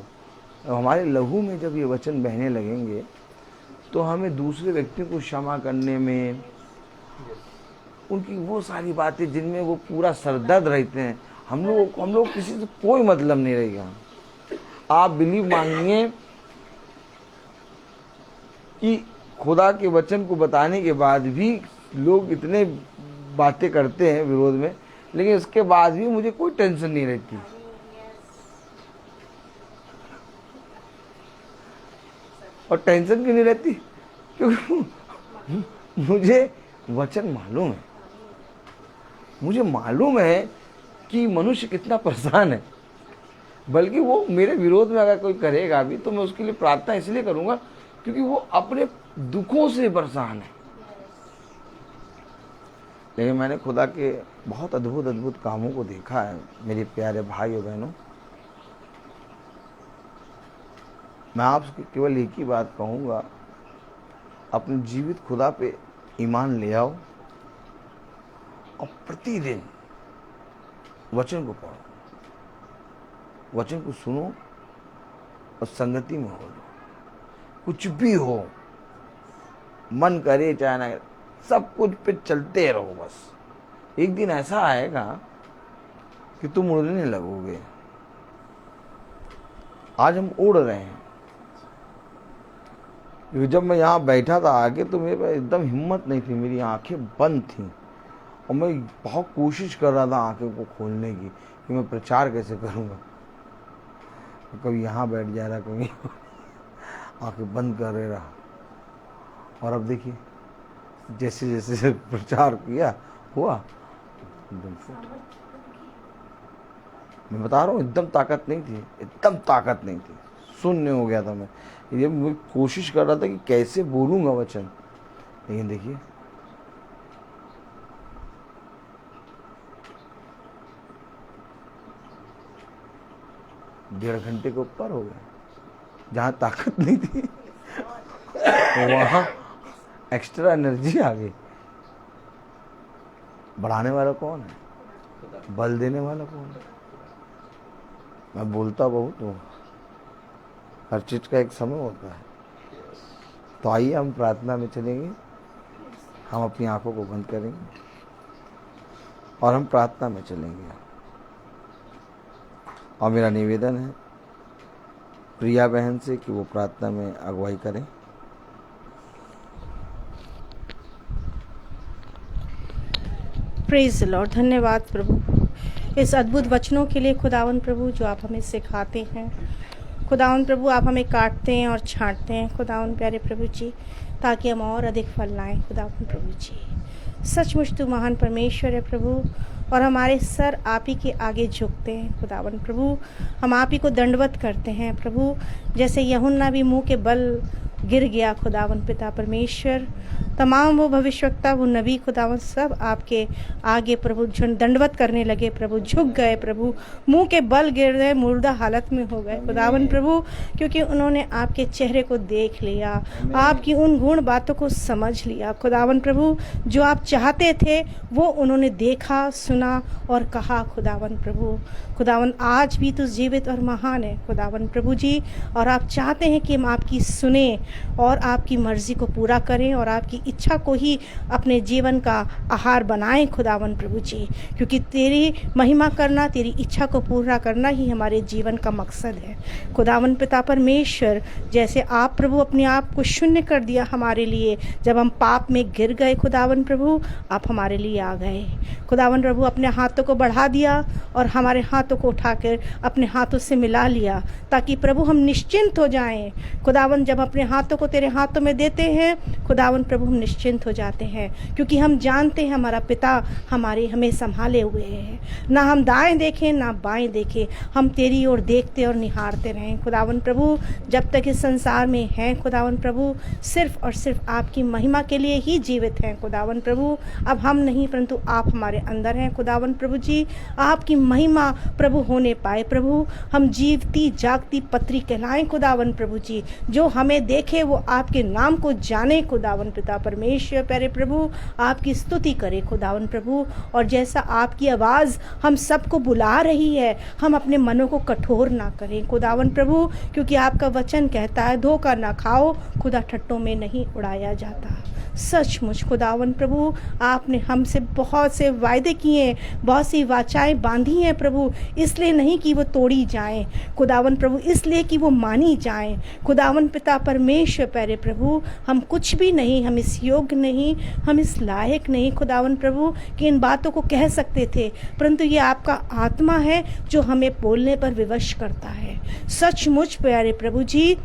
हमारे लहू में जब ये वचन बहने लगेंगे, तो हमें दूसरे व्यक्तियों को क्षमा करने में, उनकी वो सारी बातें जिनमें वो पूरा सरदर्द रहते हैं, हम लोग किसी से कोई मतलब नहीं रहेगा। आप बिलीव मानिए कि खुदा के वचन को बताने के बाद भी लोग इतने बातें करते हैं विरोध में, लेकिन उसके बाद भी मुझे कोई टेंशन नहीं रहती। और टेंशन क्यों नहीं रहती? क्योंकि मुझे वचन मालूम है, मुझे मालूम है कि मनुष्य कितना परेशान है। बल्कि वो मेरे विरोध में अगर कोई करेगा भी तो मैं उसके लिए प्रार्थना इसलिए करूंगा क्योंकि वो अपने दुखों से परेशान है। लेकिन मैंने खुदा के बहुत अद्भुत अद्भुत कामों को देखा है मेरे प्यारे भाई और बहनों। मैं आपसे केवल एक ही बात कहूँगा, अपने जीवित खुदा पे ईमान ले आओ और प्रतिदिन वचन को पढ़ो, वचन को सुनो और संगति में हो लो। कुछ भी हो, मन करे चाहे ना, सब कुछ पे चलते रहो। बस एक दिन ऐसा आएगा कि तुम उड़ने लगोगे। आज हम उड़ रहे हैं, क्योंकि जब मैं यहाँ बैठा था आके तो मेरे पास एकदम हिम्मत नहीं थी, मेरी आंखें बंद थीं और मैं बहुत कोशिश कर रहा था आंखें को खोलने की कि मैं प्रचार कैसे करूँगा। कभी यहाँ बैठ जा रहा, कभी आंखें बंद कर रहा। और अब देखिए जैसे जैसे प्रचार किया हुआ एकदम फिट। मैं बता रहा हूँ एकदम ताकत नहीं थी, एकदम ताकत नहीं थी, शून्य हो गया था। मैं कोशिश कर रहा था कि कैसे बोलूँगा वचन, लेकिन देखिए डेढ़ घंटे के ऊपर हो गया। जहाँ ताकत नहीं थी वहाँ एक्स्ट्रा एनर्जी आ गई। बढ़ाने वाला कौन है? बल देने वाला कौन है? मैं बोलता बहुत हूँ, हर चीज का एक समय होता है। तो आइए हम प्रार्थना में चलेंगे, हम अपनी आंखों को बंद करेंगे और हम प्रार्थना में चलेंगे। और मेरा निवेदन है प्रिया बहन से कि वो प्रार्थना में अगुवाई करें। Praise the Lord. धन्यवाद प्रभु इस अद्भुत वचनों के लिए खुदावन प्रभु, जो आप हमें सिखाते हैं। खुदावन प्रभु, आप हमें काटते हैं और छांटते हैं खुदावन प्यारे प्रभु जी, ताकि हम और अधिक फल लाएं खुदावन प्रभु जी। सचमुच तू महान परमेश्वर है प्रभु, और हमारे सर आप ही के आगे झुकते हैं खुदावन प्रभु। हम आप ही को दंडवत करते हैं प्रभु। जैसे यूहन्ना भी मुंह के बल गिर गया खुदावन पिता परमेश्वर, तमाम वो भविष्यवक्ता वो नबी खुदावन सब आपके आगे प्रभु दंडवत करने लगे प्रभु, झुक गए प्रभु, मुंह के बल गिर गए, मुर्दा हालत में हो गए खुदावन प्रभु, क्योंकि उन्होंने आपके चेहरे को देख लिया, आपकी उन गुण बातों को समझ लिया खुदावन प्रभु। जो आप चाहते थे वो उन्होंने देखा, सुना और कहा खुदावन प्रभु। खुदावन आज भी तो जीवित और महान है खुदावन प्रभु जी, और आप चाहते हैं कि हम आपकी सुने और आपकी मर्ज़ी को पूरा करें और आपकी इच्छा को ही अपने जीवन का आहार बनाएं खुदावन प्रभु जी, क्योंकि तेरी महिमा करना, तेरी इच्छा को पूरा करना ही हमारे जीवन का मकसद है खुदावन पिता परमेश्वर। जैसे आप प्रभु अपने आप को शून्य कर दिया हमारे लिए जब हम पाप में गिर गए खुदावन प्रभु, आप हमारे लिए आ गए खुदावन प्रभु, अपने हाथों को बढ़ा दिया और हमारे हाथों को उठाकर अपने हाथों से मिला लिया, ताकि प्रभु हम निश्चिंत हो जाएं खुदावन। जब अपने हाथों को तेरे हाथों में देते हैं खुदावन प्रभु, हम निश्चिंत हो जाते हैं, क्योंकि हम जानते हैं हमारा पिता हमें संभाले हुए है। ना हम दाएं देखें ना बाएं देखें, हम तेरी ओर देखते और निहारते रहें खुदावन प्रभु। जब तक इस संसार में हैं खुदावन प्रभु, सिर्फ और सिर्फ आपकी महिमा के लिए ही जीवित हैं खुदावन प्रभु। अब हम नहीं परंतु आप हमारे अंदर हैं खुदावन प्रभु जी। आपकी महिमा प्रभु होने पाए प्रभु, हम जीवती जागती पत्री कहलाएं खुदावन प्रभु जी। जो हमें देखे वो आपके नाम को जाने खुदावन पिता परमेश्वर प्यारे प्रभु, आपकी स्तुति करे खुदावन प्रभु। और जैसा आपकी आवाज़ हम सबको बुला रही है, हम अपने मनों को कठोर ना करें खुदावन प्रभु, क्योंकि आपका वचन कहता है धोखा ना खाओ, खुदा ठट्टों में नहीं उड़ाया जाता। सचमुच खुदावन प्रभु, आपने हमसे बहुत से वायदे किए, बहुत सी वाचाएं बांधी हैं प्रभु, इसलिए नहीं कि वो तोड़ी जाएं खुदावन प्रभु, इसलिए कि वो मानी जाएं खुदावन पिता परमेश्वर प्यारे प्रभु। हम कुछ भी नहीं, हम इस योग्य नहीं, हम इस लायक नहीं खुदावन प्रभु कि इन बातों को कह सकते थे, परंतु ये आपका आत्मा है जो हमें बोलने पर विवश करता है। सचमुच प्यारे प्रभु जी,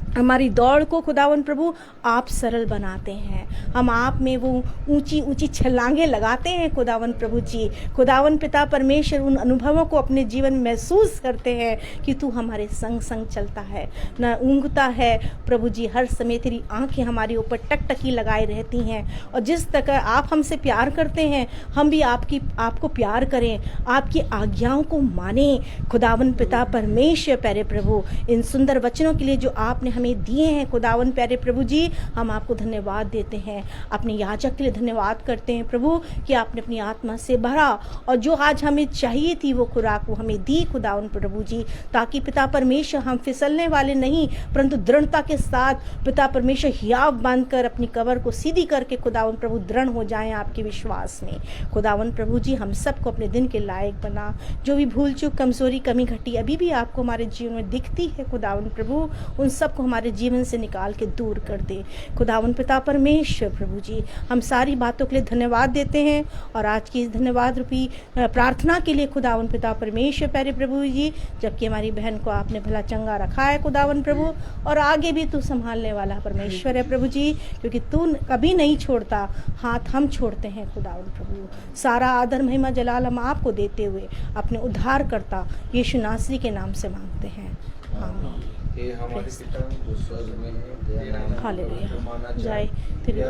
हमारी दौड़ को खुदावन प्रभु आप सरल बनाते हैं। हम आप में वो ऊंची ऊंची छलांगे लगाते हैं खुदावन प्रभु जी। खुदावन पिता परमेश्वर, उन अनुभवों को अपने जीवन में महसूस करते हैं कि तू हमारे संग संग चलता है, न ऊँघता है प्रभु जी। हर समय तेरी आंखें हमारे ऊपर टकटकी लगाए रहती हैं, और जिस तक आप हमसे प्यार करते हैं हम भी आपको प्यार करें, आपकी आज्ञाओं को माने खुदावन पिता परमेश्वर प्यारे प्रभु। इन सुंदर वचनों के लिए जो आपने हमें दिए हैं खुदावन प्यारे प्रभु जी, हम आपको धन्यवाद देते हैं। अपने याजक के लिए धन्यवाद करते हैं प्रभु कि आपने अपनी आत्मा से भरा, और जो आज हमें चाहिए थी वो खुराक वो हमें दी खुदावन प्रभु जी, ताकि पिता परमेश्वर हम फिसलने वाले नहीं परंतु दृढ़ता के साथ पिता परमेश्वर हियाव बांधकर अपनी कमर को सीधी करके खुदावन प्रभु दृढ़ हो जाएं आपके विश्वास में खुदावन प्रभु जी। हम सबको अपने दिन के लायक बना। जो भी भूल चूक कमजोरी कमी घटी अभी भी आपको हमारे जीवन में दिखती है खुदावन प्रभु, उन सबको हमारे जीवन से निकाल के दूर कर दे खुदावन पिता परमेश्वर प्रभु जी। हम सारी बातों के लिए धन्यवाद देते हैं, और आज की इस धन्यवाद रूपी प्रार्थना के लिए खुदावन पिता परमेश्वर प्यारे प्रभु जी, जबकि हमारी बहन को आपने भला चंगा रखा है खुदावन प्रभु, और आगे भी तू संभालने वाला परमेश्वर है प्रभु जी, क्योंकि तू कभी नहीं छोड़ता, हाथ हम छोड़ते हैं खुदावन प्रभु। सारा आदर महिमा जलाल हम आपको देते हुए अपने उद्धारकर्ता यीशु नासरी के नाम से मांगते हैं, आमीन। हे हमारे पिता जो स्वर्ग में है, तेरा नाम हालेलुया। जाए तेरी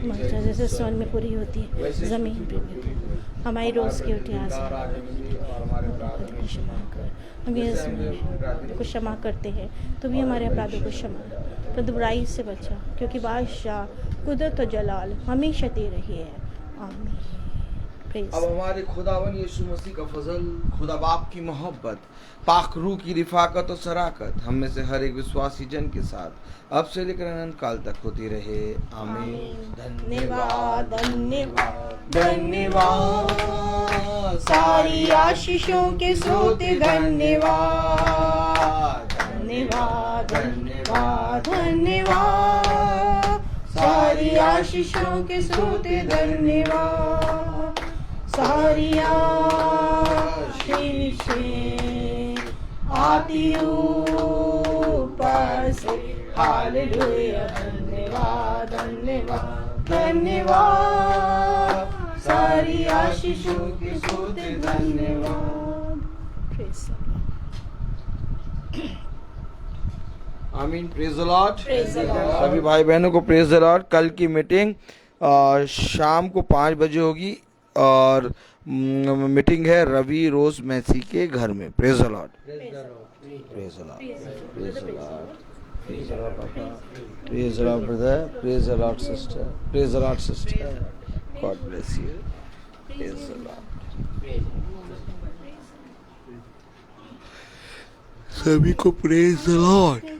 मर्जी जैसे स्वर्ग में पूरी होती है जमीन पे भी होती है। हमारी रोज की रोटी आज को क्षमा कर, हम ये को क्षमा करते हैं तो भी हमारे अपराधों को क्षमा, पर बुराई से बचा, क्योंकि बादशाह कुदरत और जलाल हमेशा तेरे ही है, आमीन। अब हमारे खुदावन यीशु मसीह का फजल, खुदा बाप की मोहब्बत, पाक रूह की रिफाकत और शराकत हम में से हर एक विश्वासी जन के साथ अब से लेकर अनंत काल तक होती रहे, आमीन। धन्यवाद धन्यवाद धन्यवाद, सारी आशीषों के स्रोत धन्यवाद धन्यवाद धन्यवाद धन्यवाद, सारी आशीषों के स्रोत धन्यवाद, सारी आशीषें आती ऊपर से, हालेलुया। धन्यवाद धन्यवाद धन्यवाद, सारी आशीषों की स्तुति धन्यवाद। Praise the Lord. आमीन। Praise the Lord. Praise the Lord. सभी भाई बहनों को प्रेज द लॉर्ड। कल की मीटिंग शाम को 5 बजे होगी और मीटिंग है रवि रोज मैसी के घर में। Praise the Lord. Praise the Lord. Praise the Lord. Praise the Lord पापा। Praise the Lord brother. Praise the Lord sister. Praise the Lord sister. God bless you. Praise the Lord. सभी को praise the Lord.